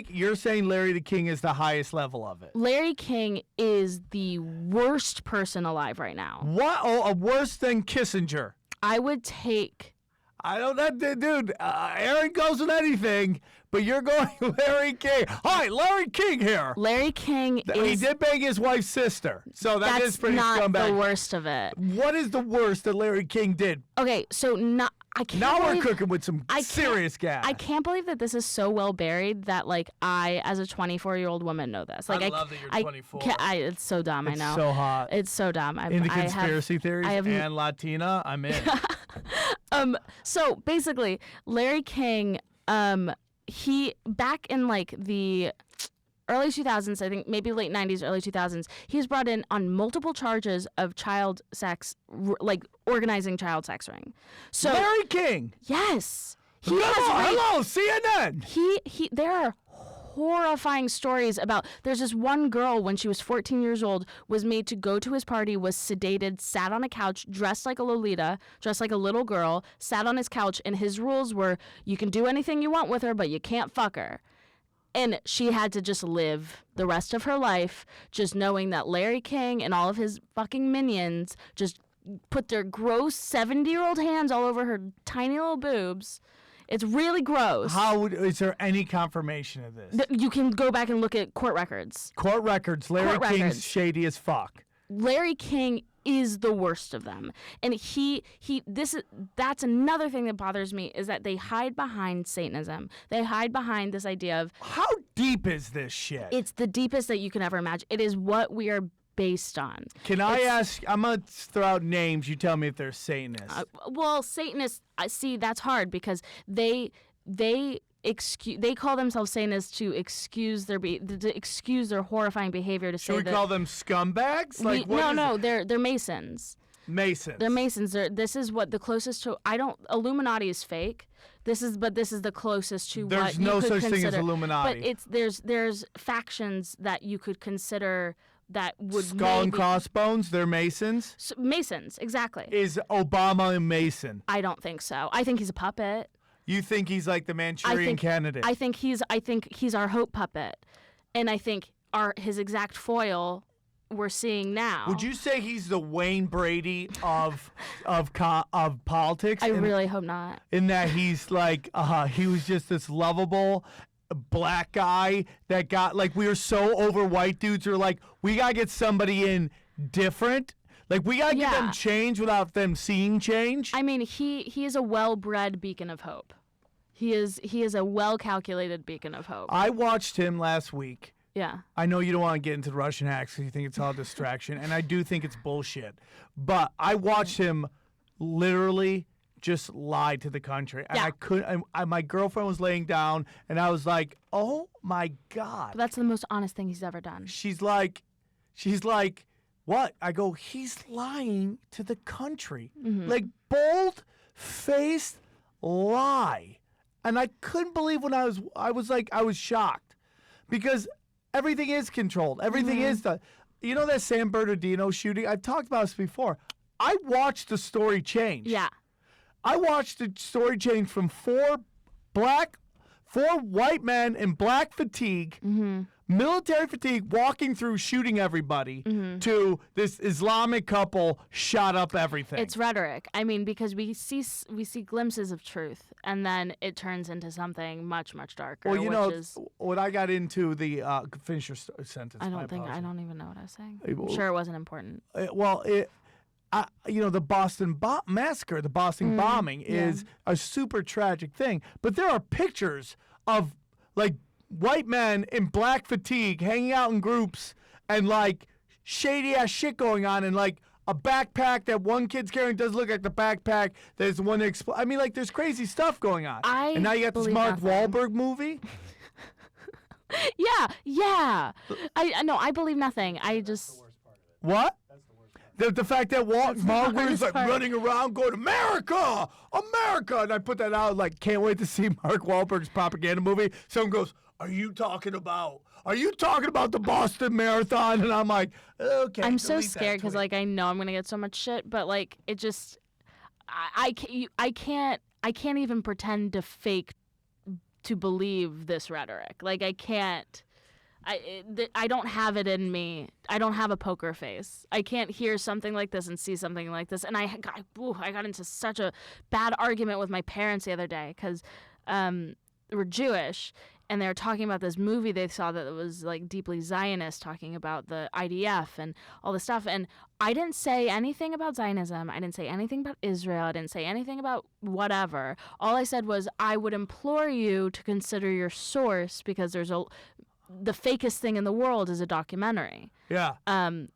You're saying Larry the King is the highest level of it. Larry King is the worst person alive right now. What? Oh, worse than Kissinger. I would take. I don't know, dude. Aaron goes with anything, but you're going Larry King. Hi, Larry King here. Larry King He is. did bang his wife's sister, so that is That's pretty not scumbag. the worst of it. What is the worst that Larry King did? Okay, so I can't. Now we're believe- cooking with some I can't- serious gas. I can't believe that this is so well buried that like I, as a 24-year-old woman, know this. Like I love that you're 24. It's so dumb. It's I know. so hot. It's so dumb. Into conspiracy theories I have- and Latina, I'm in. So basically, Larry King, he back in like the early 2000s, I think maybe late 90s, early 2000s, he was brought in on multiple charges of child sex, like organizing child sex ring. So Larry King. yes, he Come has on, raped- hello, CNN. There are horrifying stories about. There's this one girl when she was 14 years old was made to go to his party, was sedated, sat on a couch, dressed like a Lolita, dressed like a little girl, sat on his couch, and his rules were you can do anything you want with her, but you can't fuck her. And she had to just live the rest of her life just knowing that Larry King and all of his fucking minions just put their gross 70-year-old hands all over her tiny little boobs. It's really gross. Is there any confirmation of this? You can go back and look at court records. Court records. Larry Court King's records. shady as fuck. Larry King is the worst of them. And that's another thing that bothers me is that they hide behind Satanism. They hide behind this idea of How deep is this shit? it's the deepest that you can ever imagine. It is what we are based on. Can I ask? I'm gonna throw out names. You tell me if they're Satanists. Well, Satanists, see, that's hard because they call themselves Satanists to excuse their horrifying behavior. To Should say we that call them scumbags? Like what is it? they're Masons. Masons. They're Masons. This is what the closest to. Illuminati is fake. This is the closest to There's what you no could such consider. thing as Illuminati. But there's factions that you could consider that would Skull and maybe- crossbones. They're Masons. Masons, exactly. Is Obama a Mason? I don't think so. I think he's a puppet. You think he's like the Manchurian candidate? I think he's our hope puppet, and I think his exact foil we're seeing now. Would you say he's the Wayne Brady of politics? I really hope not. In that he's like he was just this lovable black guy that got like we were so over white dudes. We're like we gotta get somebody in different. Like we gotta give them change without them seeing change. I mean, he is a well-bred beacon of hope. He is a well-calculated beacon of hope. I watched him last week. Yeah. I know you don't want to get into the Russian hacks because you think it's all distraction, and I do think it's bullshit. But I watched him literally just lie to the country, and Yeah. I couldn't. My girlfriend was laying down, and I was like, "Oh my god!" But that's the most honest thing he's ever done. She's like, "What?" I go, "He's lying to the country, like bold-faced lie," and I couldn't believe when I was shocked because everything is controlled. Everything is the, you know that San Bernardino shooting? I've talked about this before. I watched the story change. Yeah. I watched the story change from four white men in black fatigue, military fatigue, walking through shooting everybody, to this Islamic couple shot up everything. It's rhetoric. I mean, because we see glimpses of truth, and then it turns into something much, much darker. Well, you know, which is, when I got into the finish your sentence. I my don't apologies. even know what I was saying. well- I'm sure it wasn't important. The Boston massacre, the Boston bombing is a super tragic thing. But there are pictures of like white men in black fatigue hanging out in groups and like shady ass shit going on, and like a backpack that one kid's carrying doesn't look like the backpack there's one that I mean, like there's crazy stuff going on. And now you got this believe Mark nothing. Wahlberg movie. Yeah. I believe nothing. I just. What? The fact that Wahlberg's like part. running around going, America! And I put that out, like, can't wait to see Mark Wahlberg's propaganda movie. Someone goes, are you talking about the Boston Marathon? And I'm like, okay. I'm so delete that scared because, tweet. like, I know I'm gonna get so much shit, but like, it just, I can't even pretend to believe this rhetoric. Like, I can't. I don't have it in me. I don't have a poker face. I can't hear something like this and see something like this. And I got into such a bad argument with my parents the other day because we're Jewish, and they were talking about this movie they saw that was like deeply Zionist, talking about the IDF and all this stuff. And I didn't say anything about Zionism. I didn't say anything about Israel. I didn't say anything about whatever. All I said was I would implore you to consider your source, because the fakest thing in the world is a documentary. Yeah. You're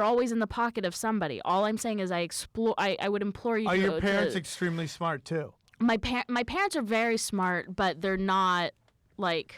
always in the pocket of somebody. All I'm saying is I would implore you. Are to your parents extremely smart too? My parents are very smart, but they're not like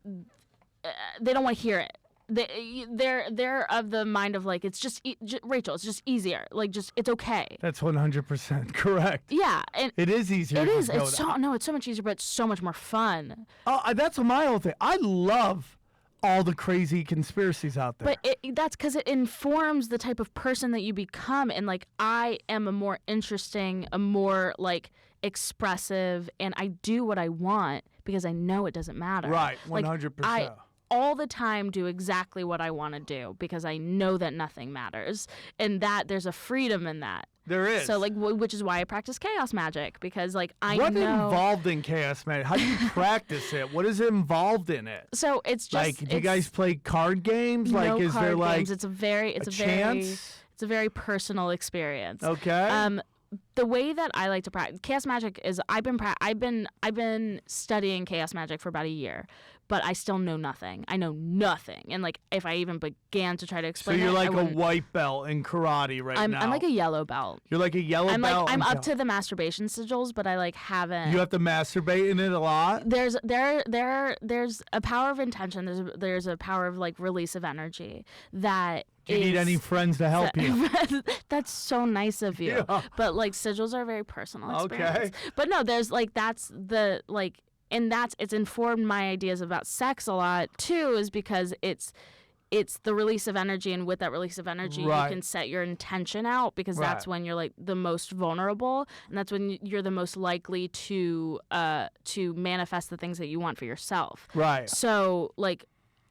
they don't want to hear it. they're of the mind of like it's just Rachel, it's just easier, like just it's okay. That's 100% correct. Yeah, and It is easier. it to is. know It's that. it's so much easier, but it's so much more fun. That's my whole thing. I love all the crazy conspiracies out there. But that's because it informs the type of person that you become, and like I am a more interesting, a more like expressive, and I do what I want because I know it doesn't matter. Right, Like, 100%. I all the time do exactly what I want to do because I know that nothing matters, and that there's a freedom in that. There is. So like, which is why I practice chaos magic, because like I What know. involved in chaos magic? How do you practice it? What is involved in it? So it's just Like, do you guys play card games? no Like, is card there like games. It's a very chance? it's a very personal experience. Okay. The way that I like to practice chaos magic is I've been studying chaos magic for about a year, but I still know nothing. I know nothing, and like if I even began to try to So explain you're it, like I a wouldn't- white belt in karate right now. I'm like a yellow belt. You're like a yellow belt. I'm up Okay. to the masturbation sigils, but I like haven't. You have to masturbate in it a lot. There's a power of intention. There's a power of like release of energy that. Do you need any friends to help you? That's so nice of you. Yeah. But like sigils are a very personal experience. Okay. But no, there's like that's the like and that's it's informed my ideas about sex a lot too, is because it's the release of energy, and with that release of energy Right. you can set your intention out, because that's Right. when you're like the most vulnerable, and that's when you're the most likely to manifest the things that you want for yourself. Right. So like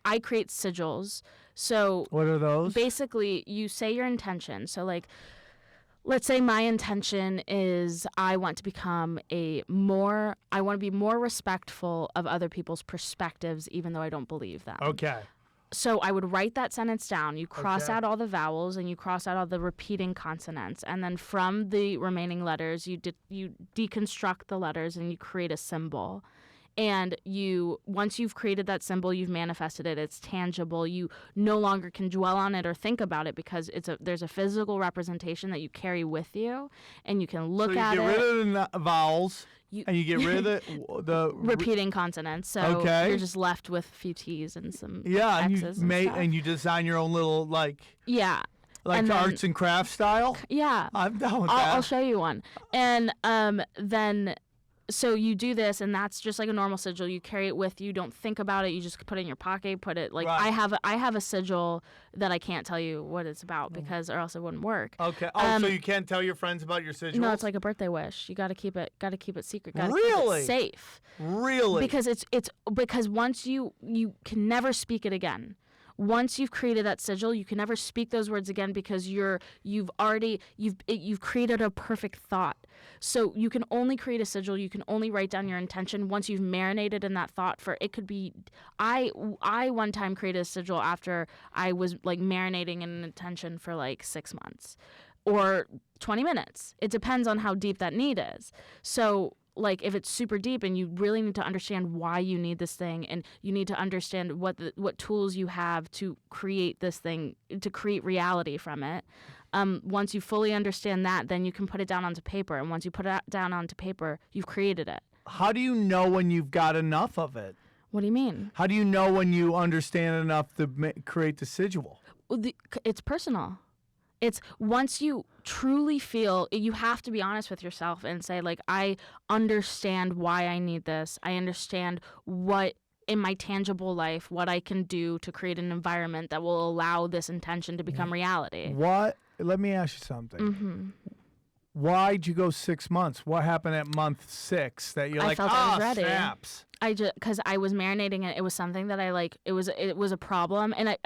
I create sigils. So What are those? basically you say your intention. So like let's say my intention is I want to be more respectful of other people's perspectives, even though I don't believe them. Okay. So I would write that sentence down. You cross Okay. out all the vowels and you cross out all the repeating consonants, and then from the remaining letters you deconstruct the letters and you create a symbol. And once you've created that symbol, you've manifested it, it's tangible. You no longer can dwell on it or think about it, because there's a physical representation that you carry with you, and you can look So you at get it. rid of the vowels, and you get rid of the Repeating consonants. So Okay. you're just left with a few T's and some Yeah, and X's you and stuff. and you design your own little like And then- arts and crafts style. Yeah. I'm down with that. I'll show you one. And then so you do this, and that's just like a normal sigil. You carry it with you. Don't think about it. You just put it in your pocket. Put it like Right. I have a sigil that I can't tell you what it's about, because or else it wouldn't work. Okay. Oh, so you can't tell your friends about your sigils? No, it's like a birthday wish. You got to keep it secret. Got to Really? keep it safe. Really? Because it's because once you can never speak it again. Once you've created that sigil, you can never speak those words again, because you've created a perfect thought. So you can only create a sigil, you can only write down your intention once you've marinated in that thought for it could be I one time created a sigil after I was like marinating in an intention for like 6 months or 20 minutes. It depends on how deep that need is. So like if it's super deep and you really need to understand why you need this thing, and you need to understand what tools you have to create this thing, to create reality from it. Once you fully understand that, then you can put it down onto paper. And once you put it down onto paper, you've created it. How do you know when you've got enough of it? What do you mean? How do you know when you understand enough to create the sigil? Well, it's personal. It's once you truly feel, you have to be honest with yourself and say, like, I understand why I need this. I understand what in my tangible life, what I can do to create an environment that will allow this intention to become reality. What? Let me ask you something. Mm-hmm. Why'd you go 6 months? What happened at month 6 that you're I like, felt I was ready. snaps? Because I was marinating it. It was something that I like. It was a problem, and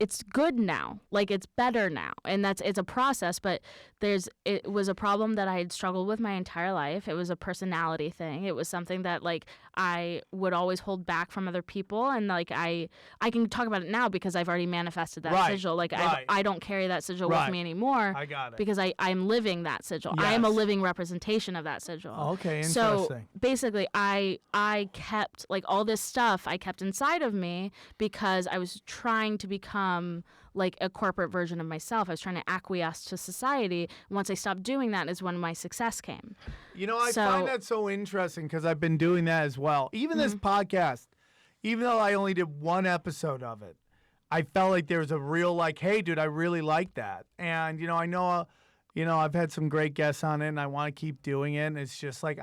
it's good now. Like it's better now, and it's a process. But it was a problem that I had struggled with my entire life. It was a personality thing. It was something that like I would always hold back from other people, and like I can talk about it now because I've already manifested that Right, sigil. Like right. I don't carry that sigil Right. with me anymore. I got it. Because I'm living that sigil. I am a Yes. living representation of that sigil. Okay, So interesting. basically, I kept like all this stuff I kept inside of me because I was trying to become like a corporate version of myself. I was trying to acquiesce to society. Once I stopped doing that is when my success came. You know, I So- find that so interesting because I've been doing that as well. Even this Mm-hmm. podcast, even though I only did one episode of it, I felt like there was a real like, hey, dude, I really like that. And, I know, I've had some great guests on it and I want to keep doing it. And it's just like,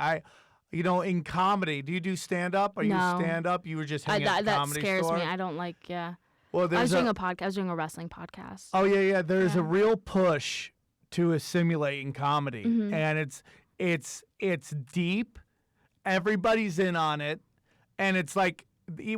in comedy, do you do stand-up? Are you No. stand-up? You were just hanging at the That comedy scares store? me. I don't like, yeah. Well, I was there's doing a podcast. I was doing a wrestling podcast. Oh, yeah. There's a Yeah. real push to assimilate in comedy. Mhm. And it's deep. Everybody's in on it. And it's like,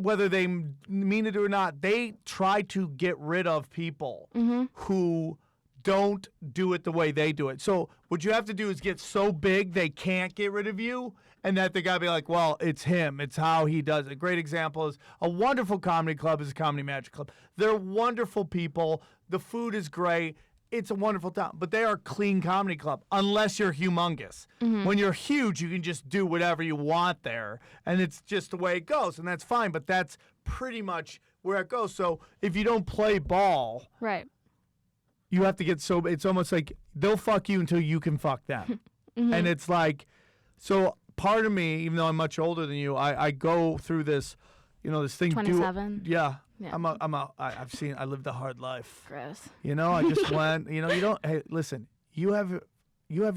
whether they mean it or not, they try to get rid of people who don't do it the way they do it. So what you have to do is get so big they can't get rid of you, and that they gotta be like, well, it's him. It's how he does it. A great example is a wonderful comedy club is a Comedy Magic Club. They're wonderful people. The food is great. It's a wonderful town, but they are a clean comedy club unless you're humongous. When you're huge, you can just do whatever you want there, and it's just the way it goes, and that's fine, but that's pretty much where it goes. So if you don't play ball, Right. you have to get so it's almost like they'll fuck you until you can fuck them. And it's like, so part of me, even though I'm much older than you, I go through this, this thing. 27? Yeah. Yeah. I lived a hard life. Gross. I just went, you don't, hey, listen, you have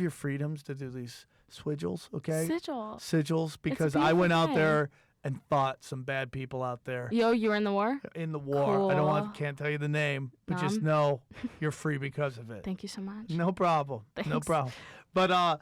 your freedoms to do these sigils, okay? Sigils, because I went out thing. there and fought some bad people out there Yo, you were in the war? in the war. I Cool. can't tell you the name, but just know you're free because of it. Thank you so much. No problem. No Thanks. problem. But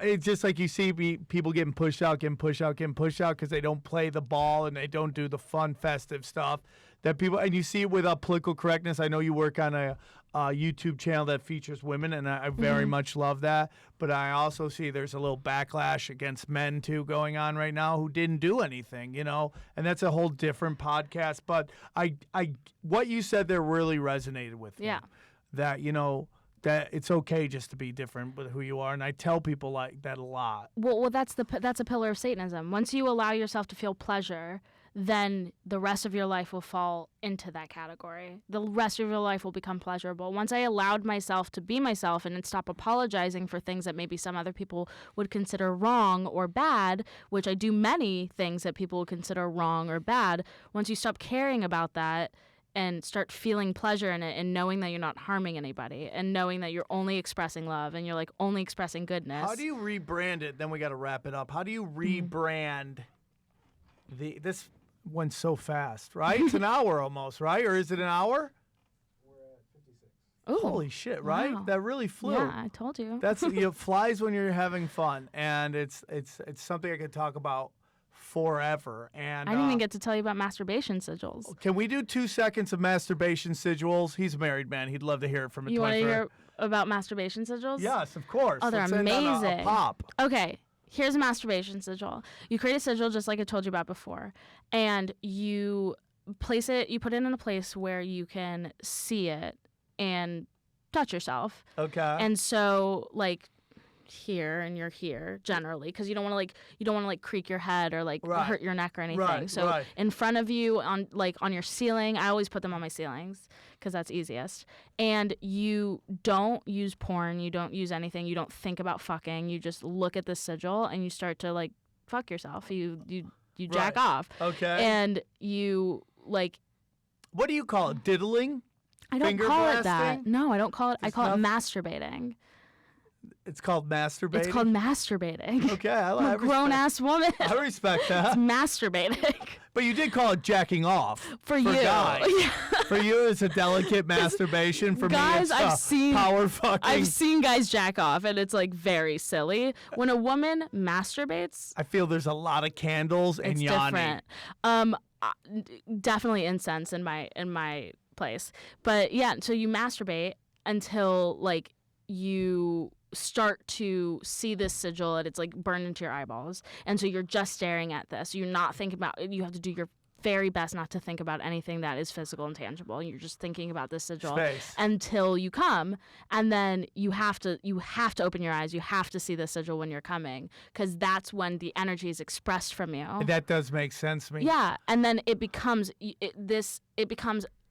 it's just like you see people getting pushed out because they don't play the ball and they don't do the fun, festive stuff that people. And you see it with political correctness. I know you work on a YouTube channel that features women, and I very much love that. But I also see there's a little backlash against men too going on right now who didn't do anything, and that's a whole different podcast. But what you said there really resonated with me. Yeah. That that it's okay just to be different with who you are, and I tell people like that a lot. Well, that's a pillar of Satanism. Once you allow yourself to feel pleasure, then the rest of your life will fall into that category. The rest of your life will become pleasurable. Once I allowed myself to be myself and stop apologizing for things that maybe some other people would consider wrong or bad, which I do many things that people would consider wrong or bad, once you stop caring about that and start feeling pleasure in it and knowing that you're not harming anybody and knowing that you're only expressing love and you're like only expressing goodness. How do you rebrand it? Then we got to wrap it up. How do you rebrand this went so fast, right? It's an hour almost, right? Or is it an hour? We're at 56. Ooh, Holy shit, right? wow. That really flew. Yeah, I told you. That's flies when you're having fun, and it's something I could talk about forever. And I didn't even get to tell you about masturbation sigils. Can we do 2 seconds of masturbation sigils? He's a married man. He'd love to hear it from a You want to 24 hear about masturbation sigils? Yes, of course. Oh, they're Let's end on a amazing. pop. Okay, here's a masturbation sigil. You create a sigil just like I told you about before, and you place it, you put it in a place where you can see it and touch yourself. Okay. And so, like, here and you're here generally because you don't want to creak your head or like Right. hurt your neck or anything. Right, So right. in front of you on your ceiling, I always put them on my ceilings because that's easiest. And you don't use porn, you don't use anything, you don't think about fucking, you just look at the sigil and you start to like fuck yourself. You jack Right. off. Okay. And you like What do you call it? Diddling? I don't Finger call it that. blasting? No, I don't call it. I Just call it nothing? masturbating. It's called masturbating? It's called masturbating. Okay, I'm I a grown ass woman. I respect It's that. masturbating But you did call it jacking off. for you. guys. Yeah. For you, it's a delicate masturbation. For Guys, me, it's power fucking. I've seen guys jack off, and it's like very silly. When a woman masturbates, I feel there's a lot of candles and it's yawning. different. Definitely incense in my place, but yeah. So you masturbate until like you start to see this sigil and it's like burned into your eyeballs, and so you're just staring at this. You're not thinking about. You have to do your very best not to think about anything that is physical and tangible. You're just thinking about this sigil Space. until you come, and then you have to open your eyes. You have to see the sigil when you're coming, because that's when the energy is expressed from you. That does make sense to me. Yeah, and then it becomes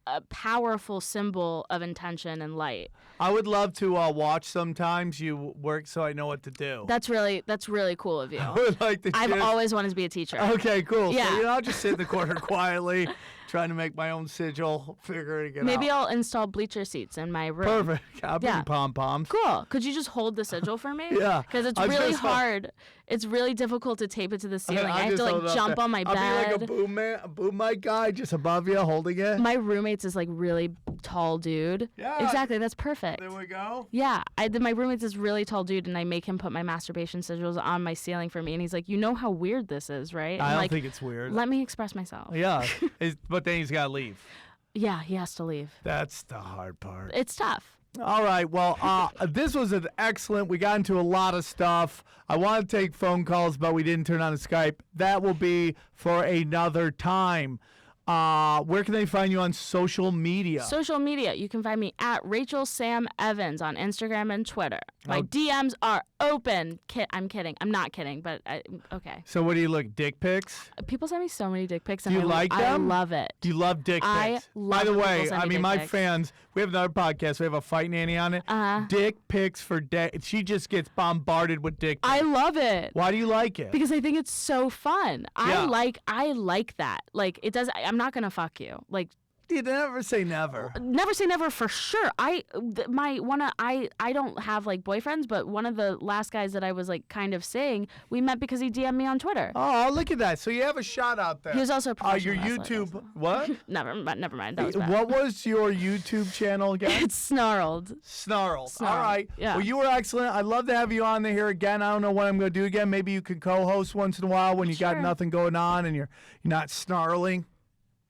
a powerful symbol of intention and light. I would love to watch sometimes you work so I know what to do. That's really cool of you. I would like to I've just- always wanted to be a teacher. Okay, cool. Yeah. So, I'll just sit in the corner quietly, trying to make my own sigil, figuring it out. Maybe I'll install bleacher seats in my room. Perfect. I'll bring Yeah. pom-poms. Cool. Could you just hold the sigil for me? Yeah. Because it's I'll really just- hard. It's really difficult to tape it to the ceiling. I'll I have just to hold it like up jump there. on my I'll bed. be like a boom mic guy just above you holding it. My roommate's is like really tall dude. Yeah. Exactly. That's perfect. There we go. Yeah, my roommate's this really tall dude, and I make him put my masturbation sigils on my ceiling for me, and he's like, "You know how weird this is, right?" I I'm don't like, think it's weird. Let me express myself. Yeah. But then he's got to leave. Yeah, he has to leave. That's the hard part. It's tough. All right. Well, this was an excellent. We got into a lot of stuff. I want to take phone calls, but we didn't turn on the Skype. That will be for another time. Where can they find you on social media? Social media, you can find me at Rachel Sam Evans on Instagram and Twitter. My Oh. DMs are open. I'm kidding. I'm not kidding, but okay. So what do you look? Dick pics? People send me so many dick pics, Do and you like them? I love it. Do you love dick I pics? love By the when people way, send I me mean, dick my pics. fans, we have another podcast. We have a Fight Nanny on it. Dick pics for She just gets bombarded with dick pics. I love it. Why do you like it? Because I think it's so fun. Yeah. I like that. Like it does. I'm not gonna fuck you. Like You never say never. never say never for sure. I don't have like boyfriends, but one of the last guys that I was like kind of saying, we met because he DM'd me on Twitter. Oh, look at that. So you have a shot out there. He was also a Your professional wrestler, YouTube, so- what? Never mind. That was bad. What was your YouTube channel again? It's snarled. Snarled. All Snarled, right. yeah. Well, you were excellent. I'd love to have you on here again. I don't know what I'm going to do again. Maybe you could co-host once in a while when you got Sure. nothing going on and you're not snarling.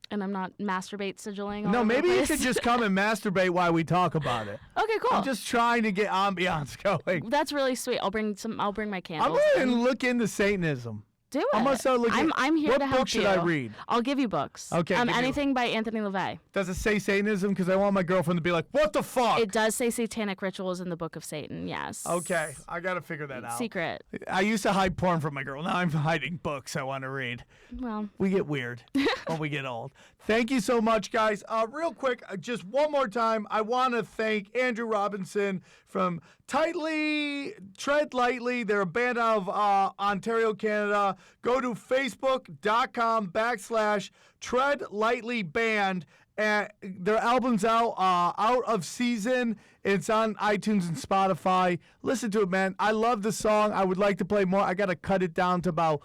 And I'm not masturbate sigiling. all No, over maybe the you place. could just come and masturbate while we talk about it. Okay, cool. I'm just trying to get ambiance going. That's really sweet. I'll bring my I'm candles. going to look into Satanism. Do it. I'm gonna start looking. I'm here what to help book should you. I read? I'll give you books. Okay, give me anything by Anthony LaVey. Does it say Satanism? Because I want my girlfriend to be like, what the fuck? It does say satanic rituals in the Book of Satan. Yes. Okay, I got to figure that out. Secret. I used to hide porn from my girl. Now I'm hiding books I want to read. Well, We get weird when we get old. Thank you so much, guys. Real quick, just one more time, I want to thank Andrew Robinson from Tread Lightly. They're a band out of Ontario, Canada. Go to facebook.com/Tread Lightly Band. And their album's out of season. It's on iTunes and Spotify. Listen to it, man. I love the song. I would like to play more. I got to cut it down to about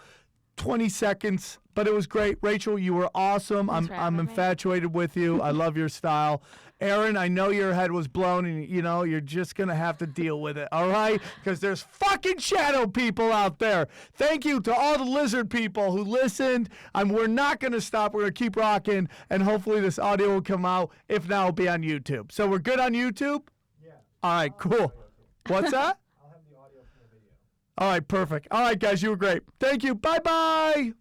20 seconds, but it was great. Rachel, you were awesome. Thanks for I'm having me. infatuated with you. I love your style. Aaron, I know your head was blown, and you're just gonna have to deal with it, all right? Because there's fucking shadow people out there. Thank you to all the lizard people who listened. We're not gonna stop. We're gonna keep rocking, and hopefully this audio will come out. If not, it'll be on YouTube. So we're good on YouTube. Yeah. All right, cool. What's that? I'll have the audio from the video. All right, perfect. All right, guys, you were great. Thank you. Bye-bye.